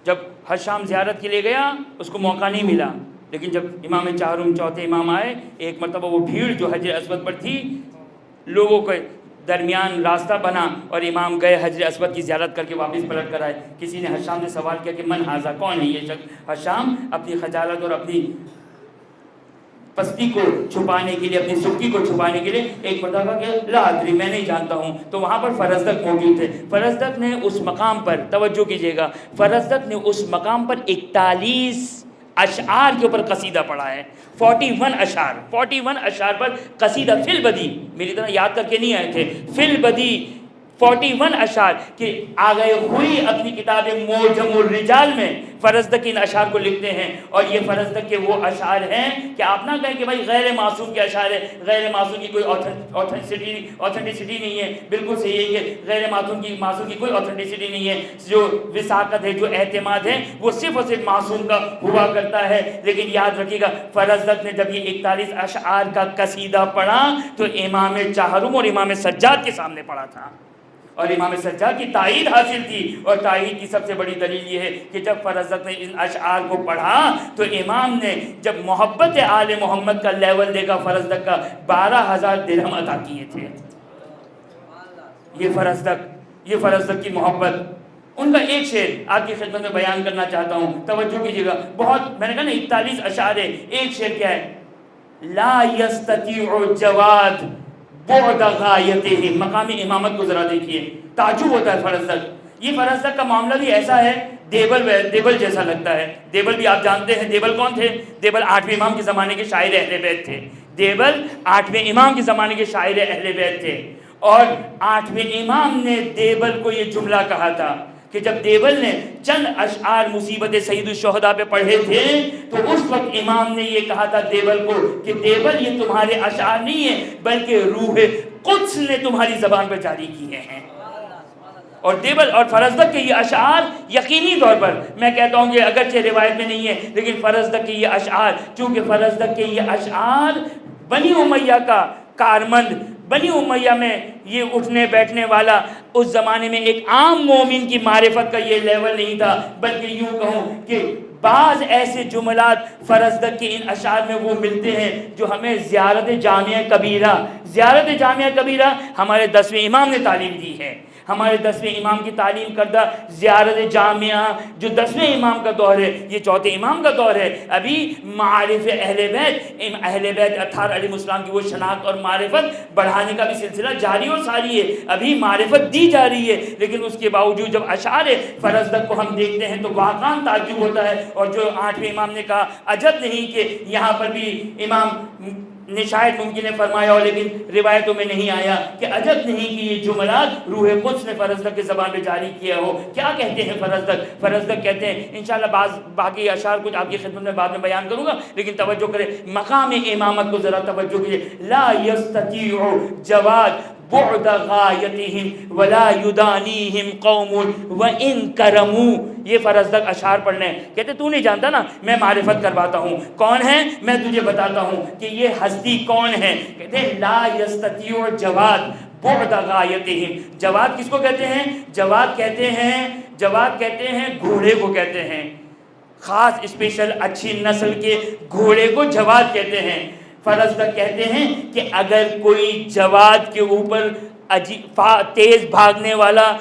جب ہر شام زیارت کے لیے گیا اس کو موقع نہیں ملا، لیکن جب امام چوتھے امام آئے، ایک مرتبہ وہ بھیڑ جو حجر اسود پر تھی، لوگوں کے درمیان راستہ بنا اور امام گئے حجر اسود کی زیارت کر کے واپس پلٹ کر آئے۔ کسی نے حشام سے سوال کیا کہ من ھذا، کون ہے یہ شخص؟ حشام اپنی خجالت اور اپنی پستی کو چھپانے کے لیے، اپنی سستی کو چھپانے کے لیے ایک مرتبہ کہ لا ادری، میں نہیں جانتا ہوں۔ تو وہاں پر فرزدق موجود تھے۔ فرزدق نے اس مقام پر توجہ کیجئے گا، فرزدق نے اس مقام پر 41 اشعار کے اوپر قصیدہ پڑھا ہے۔ 41 اشعار پر قصیدہ فی البدی، میری طرح یاد کر کے نہیں آئے تھے، فی البدی 41 اشعار کہ آگئے ہوئی اپنی کتاب معجم الرجال میں فرزدق ان اشعار کو لکھتے ہیں، اور یہ فرزدق کے وہ اشعار ہیں کہ آپ نہ کہیں کہ بھائی غیر معصوم کے اشعار ہے، غیر معصوم کی کوئی اوتھنٹسٹی نہیں ہے۔ بالکل صحیح ہے کہ غیر معصوم کی کوئی اوتھنٹسٹی نہیں ہے، جو وثاقت ہے، جو اعتماد ہے، وہ صرف اور صرف معصوم کا ہوا کرتا ہے۔ لیکن یاد رکھیے گا فرزدق نے جب یہ 41 اشعار کا قصیدہ پڑھا تو امام چہرم اور امام سجاد کے سامنے پڑھا تھا، اور امام سجاد کی تائید حاصل تھی، اور تائید کی سب سے بڑی دلیل یہ ہے کہ جب فرزدق نے ان اشعار کو پڑھا تو امام نے جب محبت آل محمد کا لیول دیکھا فرزدق کا، 12,000 درہم عطا کیے تھے۔ یہ فرزدق کی محبت۔ ان کا ایک شعر آپ کی خدمت میں بیان کرنا چاہتا ہوں، توجہ کیجیے گا، بہت میں نے کہا نا 41 اشعار ہے، ایک شعر کیا ہے؟ لا یستطیع جواد بعد غایتہ، مقام امامت کو ذرا دیکھیے، تعجب ہوتا ہے فرزدق۔ یہ فرزدق کا معاملہ بھی ایسا ہے، دیبل جیسا لگتا ہے۔ دیبل بھی آپ جانتے ہیں، دیبل کون تھے؟ دیبل 8ویں امام کے زمانے کے شاعر اہل بیت تھے۔ دیبل 8ویں امام کے زمانے کے شاعر اہل بیت تھے، اور 8ویں امام نے دیبل کو یہ جملہ کہا تھا کہ جب دیبل نے چند اشعار مصیبت سید الشہداء پہ پڑھے تھے تو اس وقت امام نے یہ کہا تھا دیبل کو کہ دیبل یہ تمہارے اشعار نہیں ہیں بلکہ روح قدس نے تمہاری زبان پہ جاری کیے ہیں۔ اور دیبل اور فرزدق کے یہ اشعار یقینی طور پر میں کہتا ہوں کہ اگرچہ روایت میں نہیں ہے لیکن فرزدق کے یہ اشعار، چونکہ فرزدق کے یہ اشعار بنی امیہ کا کارمند، بنی امیہ میں یہ اٹھنے بیٹھنے والا اس زمانے میں ایک عام مومن کی معرفت کا یہ لیول نہیں تھا، بلکہ یوں کہوں کہ بعض ایسے جملات فرزدق کے ان اشعار میں وہ ملتے ہیں جو ہمیں زیارت جامعہ کبیرہ ہمارے 10ویں امام نے تعلیم دی ہے۔ ہمارے 10ویں امام کی تعلیم کردہ زیارت جامعہ جو 10ویں امام کا دور ہے، یہ 4تھے امام کا دور ہے۔ ابھی معارف اہل بیت اطہار علیہ السلام کی وہ شناخت اور معرفت بڑھانے کا بھی سلسلہ جاری اور ساری ہے، ابھی معرفت دی جا رہی ہے، لیکن اس کے باوجود جب اشعار فرزدق کو ہم دیکھتے ہیں تو واقعاً تعجب ہوتا ہے۔ اور جو 8ویں امام نے کہا، عجب نہیں کہ یہاں پر بھی امام نے شاید ممکن ہے فرمایا ہو لیکن روایتوں میں نہیں آیا کہ عجب نہیں کہ یہ جملات روح قدس نے فرزدق کے زبان پہ جاری کیا ہو۔ کیا کہتے ہیں فرزدق کہتے ہیں، انشاءاللہ باقی اشعار کچھ آپ کی خدمت میں بعد میں بیان کروں گا، لیکن توجہ کریں مقام امامت کو ذرا توجہ کیجئے۔ لا یستطیع جواد بعد غایتہم ولا یدانیہم قوم وان کرموا۔ یہ فرزدق اشعار پڑھنے کہتے تو نہیں جانتا نا، میں معرفت کرواتا ہوں، کون ہے میں تجھے بتاتا ہوں کہ یہ ہستی کون ہے۔ کہتے ہیں لا یستطیع جواد بعد غایتہم۔ جواد کس کو کہتے ہیں؟ جواد کہتے ہیں گھوڑے کو کہتے ہیں، خاص اسپیشل اچھی نسل کے گھوڑے کو جواد کہتے ہیں۔ فرزدق کہتے ہیں کہ اگر کوئی جواد کے اوپر تیز بھاگنے والا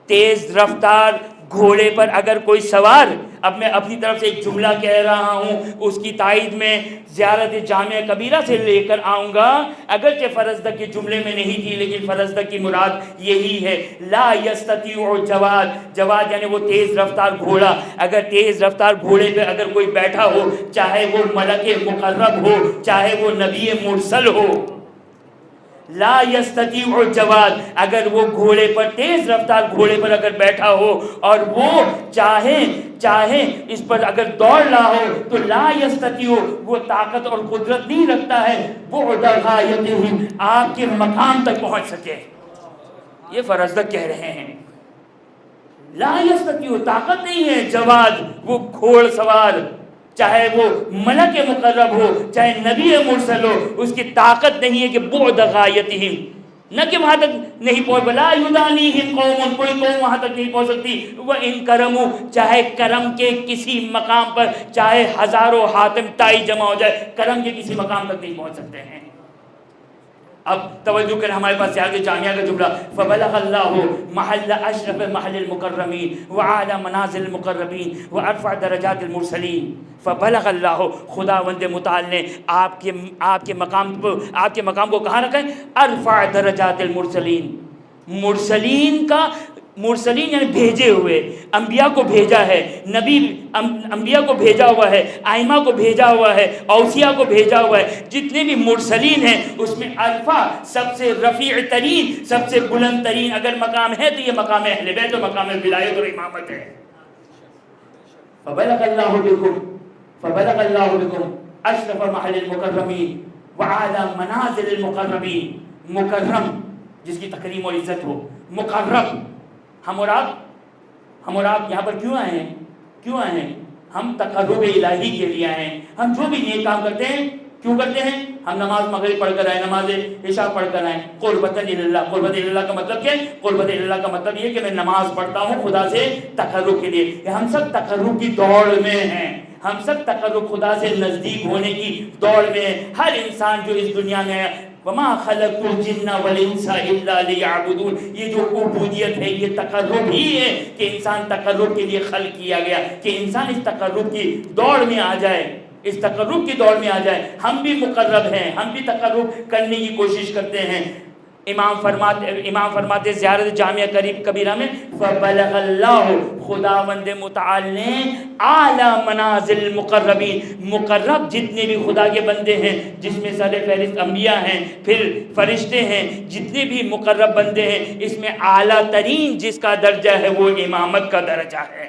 تیز رفتار گھوڑے پر اگر کوئی سوار، اب میں اپنی طرف سے ایک جملہ کہہ رہا ہوں، اس کی تائید میں زیارت جامعہ کبیرہ سے لے کر آؤں گا، اگرچہ فرزدق کے جملے میں نہیں تھی لیکن فرزدق کی مراد یہی ہے۔ لا یستطیع جواد یعنی وہ تیز رفتار گھوڑا، اگر تیز رفتار گھوڑے پہ اگر کوئی بیٹھا ہو، چاہے وہ ملک مقرب ہو چاہے وہ نبی مرسل ہو، لا یستطیع جواد اگر وہ گھوڑے پر تیز رفتار گھوڑے پر اگر بیٹھا ہو اور وہ چاہے اس پر اگر دوڑ رہا ہو تو لا یستطیع وہ طاقت اور قدرت نہیں رکھتا ہے بعد غایتہم آپ کے مقام تک پہنچ سکے۔ یہ فرزدق کہہ رہے ہیں لا یستطیع طاقت نہیں ہے جواد وہ گھوڑ سوار، چاہے وہ ملک مقرب ہو چاہے نبی مرسل ہو، اس کی طاقت نہیں ہے کہ بعد غایتہم، نہ کہ وہاں تک نہیں پہنچ، ولا یدانیہم قوم کوئی قوم وہاں تک نہیں پہنچ سکتی، وان کرموا چاہے کرم کے کسی مقام پر چاہے ہزاروں حاتم تائی جمع ہو جائے، کرم کے کسی مقام تک نہیں پہنچ سکتے ہیں۔ اب توجہ کریں ہمارے پاس زیارت جامعہ کا جملہ، فبلغ اللہ محل اشرف محل المقربین وعلی منازل المقربین وارفع درجات المرسلین۔ فبلغ اللہ خداوند متعال نے آپ کے مقام کو کہاں رکھا ہے؟ ارفع درجات المرسلین، مرسلین یعنی بھیجے ہوئے، انبیاء کو بھیجا ہے، انبیاء کو بھیجا ہوا ہے، ائمہ کو بھیجا ہوا ہے، اوصیاء کو بھیجا ہوا ہے، جتنے بھی مرسلین ہیں اس میں الفا سب سے رفیع ترین سب سے بلند ترین اگر مقام ہے تو یہ مقام اہل بیت اور مقام ولایت اور امامت ہے۔ فبلغ اللہ بکم اشرف محل المکرمین وعلی منازل المقربین، مکرم جس کی تکریم اور عزت ہو، مقرب۔ ہم اور آپ یہاں پر کیوں آئے ہیں؟ ہم تقرب الہی کے لیے آئے ہیں۔ ہم جو بھی نیک کام کرتے ہیں کیوں کرتے ہیں؟ ہم نماز مغرب پڑھ کر آئے، نماز عشاء پڑھ کر آئے، قربت اللہ۔ قربت اللہ کا مطلب کیا ہے؟ قربت اللہ کا مطلب یہ کہ میں نماز پڑھتا ہوں خدا سے تقرب کے لیے۔ ہم سب تقرب کی دوڑ میں ہیں، ہم سب تقرب خدا سے نزدیک ہونے کی دوڑ میں ہیں۔ ہر انسان جو اس دنیا میں ہے، وما خلقت الجن والانس الا لیعبدون، یہ جو عبودیت ہے یہ تقرب ہی ہے کہ انسان تقرب کے لیے خلق کیا گیا، کہ انسان اس تقرب کی دوڑ میں آ جائے، اس تقرب کی دوڑ میں آ جائے۔ ہم بھی مقرب ہیں، ہم بھی تقرب کرنے کی کوشش کرتے ہیں۔ امام فرماتے زیارت جامعہ کبیرہ میں فبلغ اللہ، خداوند متعال نے اعلیٰ منازل مقربین، مقرب جتنے بھی خدا کے بندے ہیں جس میں سر فہرست انبیاء ہیں، پھر فرشتے ہیں، جتنے بھی مقرب بندے ہیں، اس میں اعلیٰ ترین جس کا درجہ ہے وہ امامت کا درجہ ہے،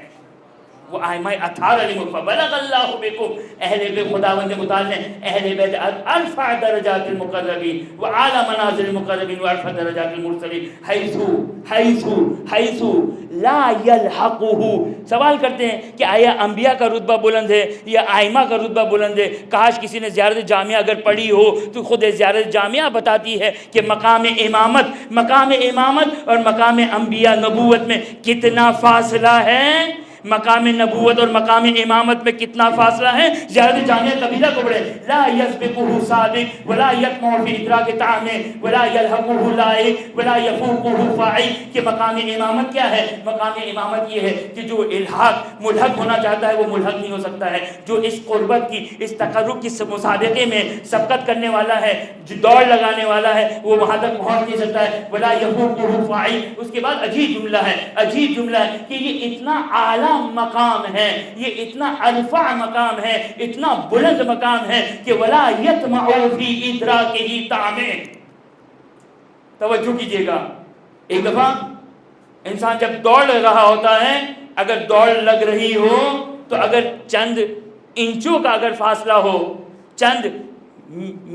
وہ ائمہ اطہار علیہم فبلغ اللہ بکم، اہل بیت خداوند متعال نے اہل بیت ارفع درجات المقربین واعلی منازل المقربین وارفع درجات المرسلین حیث لا یلحقہ۔ سوال کرتے ہیں کہ آیا انبیاء کا رتبہ بلند ہے یا ائمہ کا رتبہ بلند ہے؟ کاش کسی نے زیارت جامعہ اگر پڑھی ہو تو خود زیارت جامعہ بتاتی ہے کہ مقام امامت اور مقام انبیاء نبوت میں کتنا فاصلہ ہے، مقام نبوت اور مقام امامت میں کتنا فاصلہ ہے۔ زیارت جامعہ کبیرہ کو پڑھے، لا یسبقہ سابق ولا یطمع فی ادراک طعمہ ولا یلحقہ لائق ولا یفوقہ فاعل، کہ مقام امامت کیا ہے؟ مقام امامت یہ ہے کہ جو ملحق ہونا چاہتا ہے وہ ملحق نہیں ہو سکتا ہے، جو اس قربت کی، اس تقرب کی مسابقے میں سبقت کرنے والا ہے، جو دوڑ لگانے والا ہے، وہ وہاں تک پہنچ نہیں سکتا ہے، ولا یفوقہ فاعل۔ اس کے بعد عجیب جملہ ہے کہ یہ اتنا اعلیٰ مقام ہے، یہ اتنا ارفع مقام ہے، اتنا بلند مقام ہے کہ ولا یطمع فی ادراکہ طعمہ۔ توجہ کیجئے گا، ایک دفعہ انسان جب دوڑ لگ رہا ہوتا ہے، اگر دوڑ لگ رہی ہو تو اگر چند انچوں کا اگر فاصلہ ہو، چند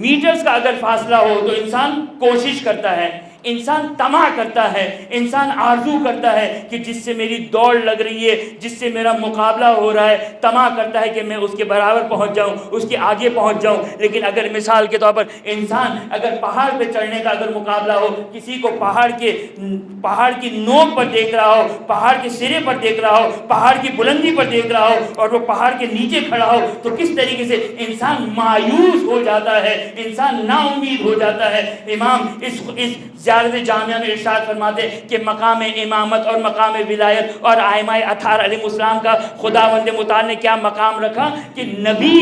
میٹرز کا اگر فاصلہ ہو تو انسان کوشش کرتا ہے، انسان طمع کرتا ہے، انسان آرزو کرتا ہے کہ جس سے میری دوڑ لگ رہی ہے، جس سے میرا مقابلہ ہو رہا ہے، طمع کرتا ہے کہ میں اس کے برابر پہنچ جاؤں، اس کے آگے پہنچ جاؤں۔ لیکن اگر مثال کے طور پر انسان اگر پہاڑ پہ چڑھنے کا اگر مقابلہ ہو، کسی کو پہاڑ کی نوک پر دیکھ رہا ہو، پہاڑ کے سرے پر دیکھ رہا ہو، پہاڑ کی بلندی پر دیکھ رہا ہو اور وہ پہاڑ کے نیچے کھڑا ہو، تو کس طریقے سے انسان مایوس ہو جاتا ہے، انسان نا امید ہو جاتا ہے۔ امام اس زیارت جامعہ میں ارشاد فرماتے کہ مقام امامت اور مقام ولایت اور ائمہ اطہار علیہ السلام کا خداوند متعال نے کیا مقام رکھا کہ نبی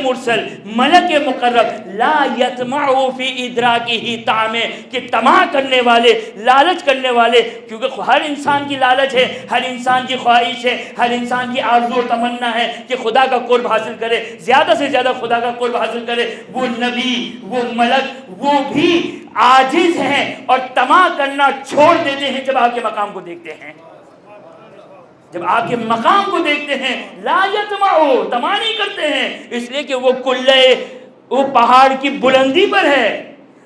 مرسل، ملک مقرب، لا یطمع فی ادراکہ طعمہ، کہ طمع کرنے والے، لالچ کرنے والے، کیونکہ ہر انسان کی لالچ ہے، ہر انسان کی خواہش ہے، ہر انسان کی آرزو و تمنا ہے کہ خدا کا قرب حاصل کرے، زیادہ سے زیادہ خدا کا قرب حاصل کرے۔ وہ نبی، وہ ملک، وہ بھی عاجز ہیں اور طمع کرنا چھوڑ دیتے ہیں جب آپ کے مقام کو دیکھتے ہیں، جب آپ کے مقام کو دیکھتے ہیں لا یطمعوا، طمع نہیں کرتے ہیں، اس لیے کہ وہ پہاڑ کی بلندی پر ہے،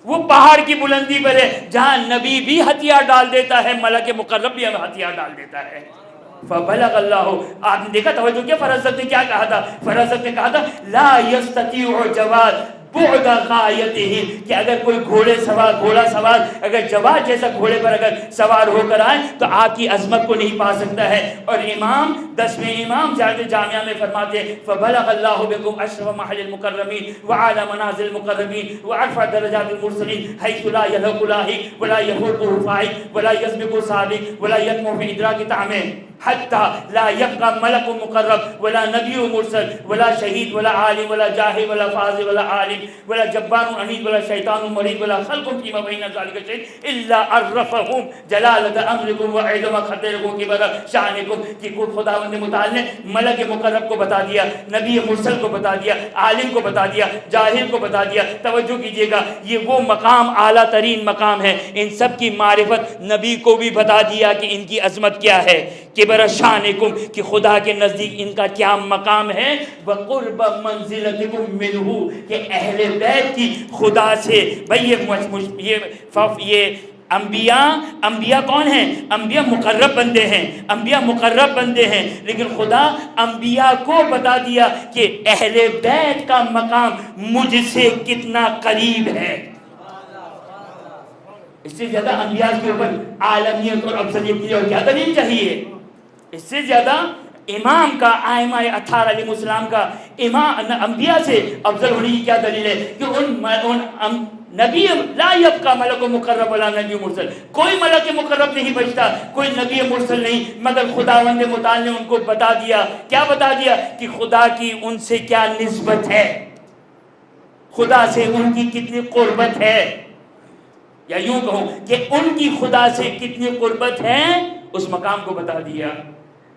وہ پہاڑ کی بلندی پر ہے جہاں نبی بھی ہتھیار ڈال دیتا ہے، ملک مقرب بھی ہتھیار ڈال دیتا ہے۔ فبلغ اللہ، آپ نے دیکھا توجہ کیا فرزدق نے کیا کہا تھا؟ فرزدق نے کہا تھا لا یستطیع جواد بعد غایتہ، کہ اگر کوئی گھوڑا سوار اگر جواد جیسا گھوڑے پر اگر سوار ہو کر آئے تو آپ کی عظمت کو نہیں پا سکتا ہے۔ اور امام 10ویں امام زیارت جامعہ میں فرماتے ہیں فبلغ اللہ بکم اشرف محل المکرمین وعلی منازل المقربین وارفع درجات المرسلین حیث لا یلحق لاحق ولا یفوقہ فاعل ولا یسبق سابق ولا یطمع فی ادراک طعمہ حتی لا یبقى ملک مقرب ولا نبی مرسل ولا شہید ولا عالم ولا جاہل ولا فاضل ولا عالم ولا جبار عنید ولا شیطان مرید ولا خلق فیما بین ذلک شیء الا عرفهم جلالۃ امرکم وعظم قدرکم کبر شانکم، کہ خداوند متعال نے ملک مقرب کو بتا دیا، نبی مرسل کو بتا دیا، عالم کو بتا دیا، جاہل کو بتا دیا۔ توجہ کیجئے گا، یہ وہ مقام اعلیٰ ترین مقام ہے، ان سب کی معرفت نبی کو بھی بتا دیا کہ ان کی عظمت کیا ہے، کبر شانکم، کہ خدا کے نزدیک ان کا کیا مقام ہے، وقرب منزلتکم منہ، کہ اہل بیت کی خدا سے۔ بھئی یہ انبیاء کون ہیں؟ انبیاء مقرب بندے ہیں، انبیاء مقرب بندے ہیں، لیکن خدا انبیاء کو بتا دیا کہ اہل بیت کا مقام مجھ سے کتنا قریب ہے۔ اس سے زیادہ انبیاء کے اوپر عالمیت اور افضلیت کی اور کیا دلیل چاہیے؟ اس سے زیادہ امام کا، ائمہ اطہار علیہ السلام کا انبیاء سے افضل ہونے کی کیا دلیل ہے کہ ان نبی لا یبقى ملک مقرب ولا نبی مرسل، کوئی ملک مقرب نہیں بچتا، کوئی نبی مرسل نہیں، مگر خداوند متعال نے ان کو بتا دیا، کیا بتا دیا کہ خدا کی ان سے کیا نسبت ہے، خدا سے ان کی کتنی قربت ہے۔ یا یوں کہوں کہ ان کی خدا سے کتنی قربت ہے اس مقام کو بتا دیا.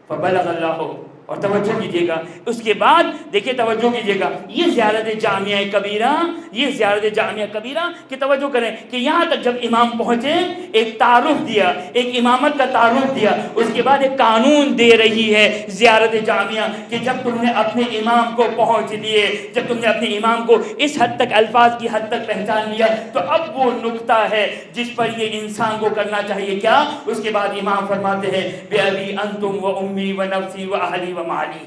فبلغ اللہ. اور توجہ کیجیے گا اس کے بعد دیکھیے توجہ کیجیے گا یہ زیارت جامعہ کبیرہ، یہ زیارت جامعہ کبیرہ کہ توجہ کریں کہ یہاں تک جب امام پہنچے ایک تعارف دیا، ایک امامت کا تعارف دیا، اس کے بعد ایک قانون دے رہی ہے زیارت جامعہ کہ جب تم نے اپنے امام کو پہنچ لیے، جب تم نے اپنے امام کو اس حد تک الفاظ کی حد تک پہچان لیا تو اب وہ نقطہ ہے جس پر یہ انسان کو کرنا چاہیے کیا. اس کے بعد امام فرماتے ہیں بِأَبِي أَنْتُمْ وَأُمِّي وَنَفْسِي وَأَهْلِي وَمَالِي،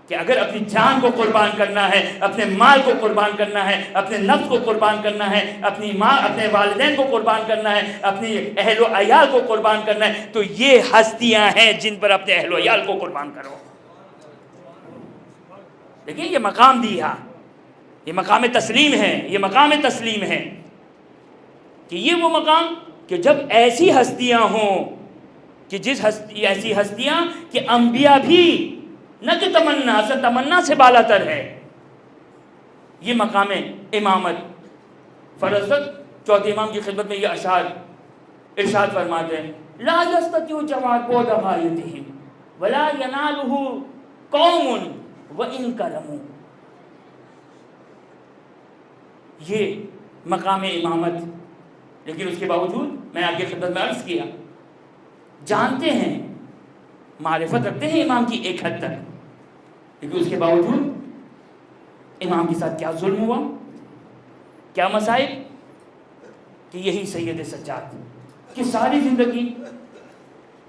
کہ اگر اپنی جان کو قربان کرنا ہے، اپنے مال کو قربان کرنا ہے، اپنے نفس کو قربان کرنا ہے، اپنی ماں اپنے والدین کو قربان کرنا ہے، اپنی اہل و عیال کو قربان کرنا ہے، تو یہ ہستیاں ہیں جن پر اپنے اہل و عیال کو قربان کرو. دیکھیں یہ مقام دیا، یہ مقام تسلیم ہے، یہ مقام تسلیم ہے کہ یہ وہ مقام کہ جب ایسی ہستیاں ہوں کہ ایسی ہستیاں کہ انبیاء بھی نہ کہ تمنا سے بالا تر ہے. یہ مقام امامت. فرزت چوتھے امام کی خدمت میں یہ اشعار ارشاد فرماتے ہیں لا یستطیع جواد بعد غایتہم ولا ینالہ قوم وان کرموا. یہ مقام امامت، لیکن اس کے باوجود میں آپ کی خدمت میں عرض کیا جانتے ہیں معرفت رکھتے ہیں امام کی ایک حد تک، لیکن اس کے باوجود امام کے ساتھ کیا ظلم ہوا، کیا مسائل، کہ یہی سید سجاد کہ ساری زندگی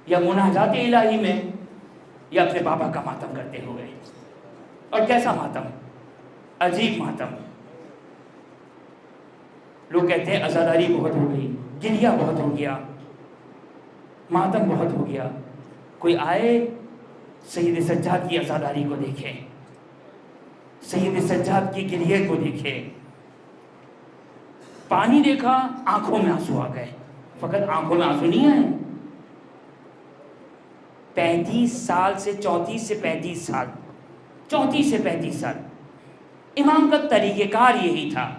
یا مناجات الہی میں یا اپنے بابا کا ماتم کرتے ہوئے. اور کیسا ماتم، عجیب ماتم. لوگ کہتے ہیں عزاداری بہت ہو گئی، گریہ بہت ہو گیا، ماتم بہت ہو گیا. کوئی آئے سید سجاد کی عزاداری کو دیکھے، سید سجاد کی گریہ کو دیکھے. پانی دیکھا آنکھوں میں آنسو آ گئے. فقط آنکھوں میں آنسو نہیں آئے، 35 سال سے 34 سے 35 سال 34 سے 35 سال امام کا طریقہ کار یہی تھا.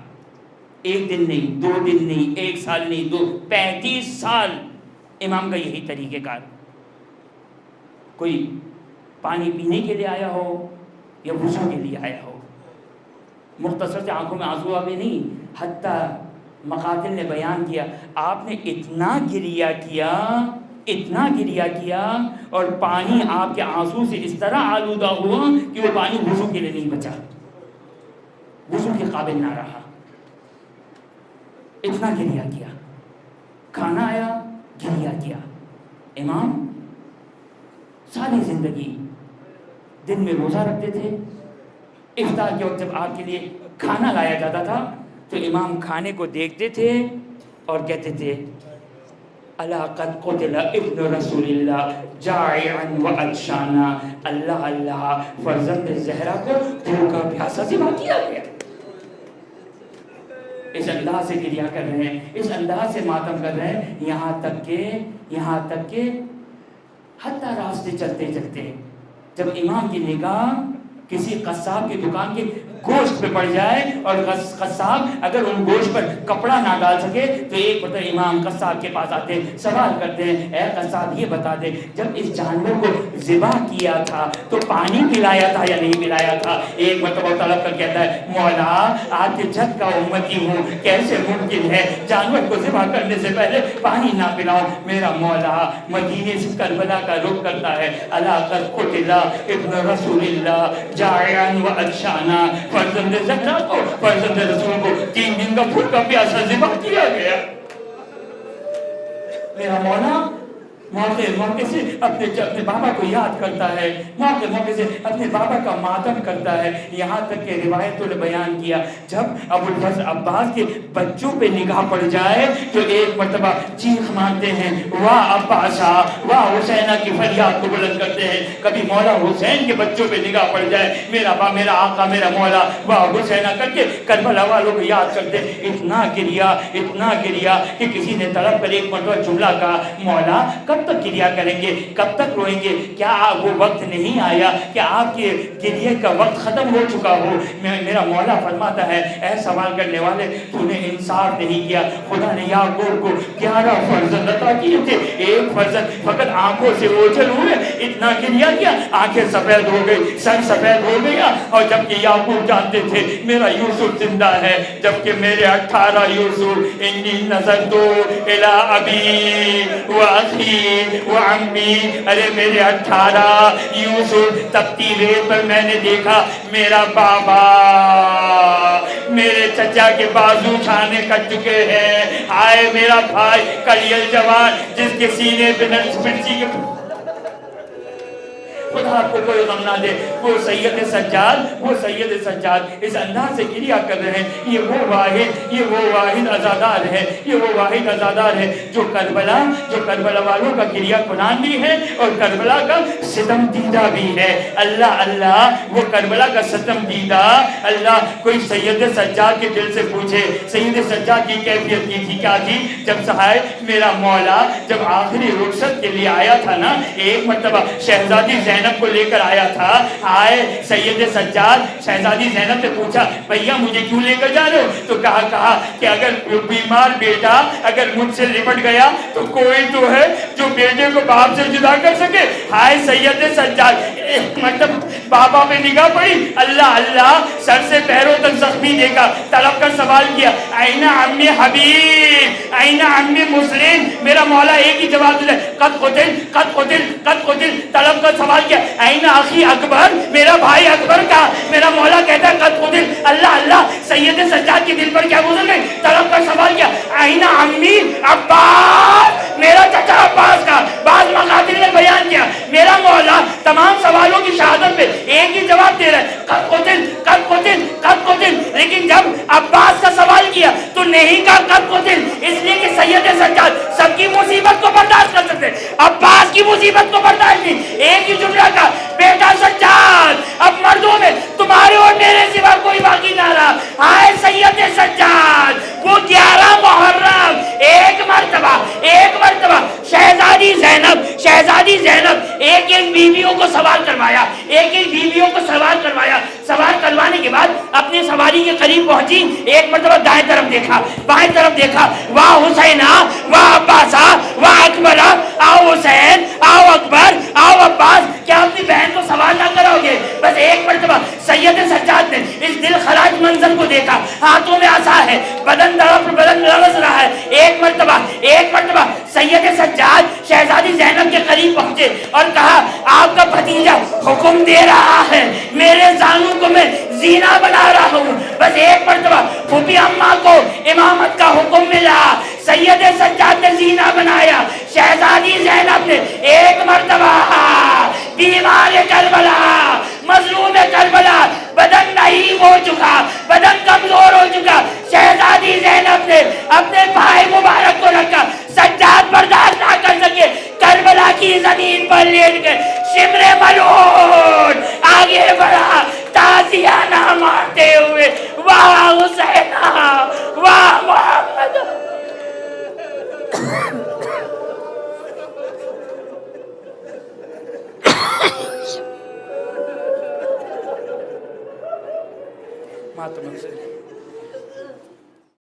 ایک دن نہیں، 2 دن نہیں، 1 سال نہیں، 35 سال امام کا یہی طریقہ کار. کوئی پانی پینے کے لیے آیا ہو یا وضو کے لیے آیا ہو، مختصر سے آنکھوں میں آنسو آگے نہیں. حتیٰ مقاتل نے بیان کیا آپ نے اتنا گریہ کیا، اتنا گریہ کیا، اور پانی آپ کے آنسو سے اس طرح آلودہ ہوا کہ وہ پانی وضو کے لیے نہیں بچا، وضو کے قابل نہ رہا. اتنا گریہ کیا. کھانا آیا گریہ کیا. امام ساری زندگی دن میں روزہ رکھتے تھے. افطار کے وقت جب آپ کے لیے کھانا لایا جاتا تھا تو امام کھانے کو دیکھتے تھے اور کہتے تھے الا قد قتل ابن رسول اللہ جائعا وعطشانا. اللہ اللہ، فرزند زہرا کو بھوکا پیاسا ذبح کیا گیا. اس انداز سے گریہ کر رہے ہیں، اس انداز سے ماتم کر رہے ہیں، یہاں تک کہ حتیٰ راستے چلتے چلتے جب امام کی نگاہ کسی قصاب کی دکان کے گوشت پہ پڑ جائے اور قصاب اگر ان گوشت پر کپڑا نہ ڈال سکے تو ایک مرتبہ امام قصاب کے پاس آتے سوال کرتے ہیں اے قصاب یہ بتا دے جب اس جانور کو ذبح کیا تھا تو پانی پلایا تھا یا نہیں پلایا تھا؟ ایک مرتبہ طلب کر کہتا ہے مولا آپ کے جد کا امتی ہوں، کیسے ممکن ہے جانور کو ذبح کرنے سے پہلے پانی نہ پلاؤں؟ میرا مولا مدینے سے کربلا کا رخ کرتا ہے الا قد قتل ابن رسول اللہ جائعا وعطشانا. فرزند زہرا کو، فرزند رسول کو 3 دن کا بھوکا پیاسا ذبح کیا گیا. میرا مولا موقع سے اپنے بابا کو یاد کرتا ہے، موقع سے اپنے بابا کا ماتم کرتا ہے. یہاں تک کہ روایتوں نے بیان کیا جب ابو الفضل عباس کے بچوں پہ نگاہ پڑ جائے تو ایک مرتبہ چیخ مارتے ہیں واہ عباسا واہ حسینہ کی فریاد کو بلند کرتے ہیں. کبھی مولا حسین کے بچوں پہ نگاہ پڑ جائے میرا آقا میرا مولا واہ حسینہ کر کے کربلا والوں کو یاد کرتے. اتنا گریا کہ کسی نے طلب کر ایک مرتبہ جملہ کہا مولا کب کب تک گریا کریں گے, کب تک روئیں گے؟ کیا وہ وقت نہیں آیا کہ آپ کے گریے کا وقت ختم ہو چکا ہو؟ میرا مولا فرماتا ہے اے سوال کرنے والے, تو نے انصاف نہیں کیا. خدا نے یعقوب کو 11 فرزند عطا کیے تھے, ایک فرزند فقط آنکھوں سے اوجھل ہوئے, اتنا گریا کیا, آنکھیں سفید ہو گئی, سر سفید ہو گیا. اور جبکہ یعقوب جانتے تھے میرا یوسف زندہ ہے, جبکہ میرے 18 یوسف انی نظر تو الی ابی و اخی و عمی, ارے میرے 18 یوسف تپتی ریت پر میں نے دیکھا میرا بابا, میرے چچا کے بازو چھانے کٹ چکے ہیں. آئے میرا بھائی کلیل جوان جس کے سینے پہ مرچی کے, خدا آپ کو کوئی غم نہ دے. وہ سید سجاد اس انداز سے گریہ کر رہے ہیں. یہ وہ واحد عزادار ہے, یہ وہ واحد عزادار ہے جو کربلا والوں کا گریہ کنان بھی ہے اور کربلا کا ستم دیدہ بھی ہے. اللہ اللہ, وہ کربلا کا ستم دیدہ اللہ. کوئی سید سجاد کے دل سے پوچھے سید سجاد کی کیفیت کی تھی, کیا تھی؟ جب صاحب میرا مولا جب آخری رخصت کے لیے آیا تھا نا, ایک مرتبہ شہزادی زینب کو لے کر آیا تھا. آئے سید سجاد, شہزادی زینب نے پوچھا بھیا مجھے کیوں لے کر جا رہے ہو؟ تو کہا کہ اگر بیمار بیٹا اگر مجھ سے لپٹ گیا تو کوئی تو ہے جو بیٹے کو باپ سے جدا کر سکے. ہائے سید سجاد, مطلب بابا پہ نگاہ پڑی, اللہ اللہ, سر سے پیروں تک زخمی دیکھا, تڑپ کر سوال کیا اینا عمی حبیب, اینا عمی مسلم. میرا مولا ایک ہی جواب دے, قد قتل قد قتل قد قتل. تڑپ کر سوال کیا اینا اخی اکبر, میرا بھائی اکبر کا. میرا مولا کہتا ہے قد قتل. اللہ اللہ, سید سجاد کے دل پر کیا گزر گئی؟ تڑپ کر سوال کیا اینا عمی عباس, میرا چچا عباس کا. بعض مقاتل نے بیان کیا میرا مولا تمام سوالوں کی شہادت پہ ایک ہی جواب دے رہا ہے قد قتل قد قتل قد قتل. لیکن جب عباس کا سوال کیا تو نہیں کہا قد قتل, اس لیے کہ سید سجاد سب کی مصیبت کو برداشت کر سکتے, عباس کی مصیبت کو برداشت نہیں. ایک ہی جملہ کا بیٹا سجاد, اب مردوں میں تمہارے اور میرے سوا کوئی باقی نہ رہا. آئے سید سجاد, وہ 11 محرم ایک مرتبہ شہزادی زینب ایک بیویوں کو سوال کروایا, سوال کروانے کے بعد اپنے سواری کے قریب پہنچی. ایک مرتبہ دائیں طرف دیکھا, بائیں طرف دیکھا, واہ حسینہ واہ عباسہ واہ اکبرہ, آؤ حسین آؤ اکبر آؤ عباس, کیا اپنی بہن کو سوال نہ کراؤ گے؟ بس ایک مرتبہ سید سجاد نے اس دل خراج منظر کو دیکھا, ہاتھوں میں عصا ہے, بدن لرز رہا ہے. ایک مرتبہ سید سجاد شہزادی زینب کے قریب پہنچے اور کہا آپ کا بھتیجا حکم دے رہا ہے, میرے زانوں کو میں زینہ بنا رہا ہوں. بس ایک مرتبہ پھوپھی اماں کو امامت کا حکم ملا, سید سجاد نے زینہ بنایا. شہزادی زینب نے ایک مرتبہ بیمار کربلا, مظلوم کربلا, بدن نہیں ہو چکا, بدن کمزور ہو چکا, شہزادی زینب نے اپنے بھائی مبارک کو رکھا. سجاد برداشت نہ کر سکے, کربلا کی زمین پر لیٹ گئے. شمر ملعون آگے بڑھا تازیہ نہ مارتے ہوئے, واہ حسینہ واہ محمد. ماتم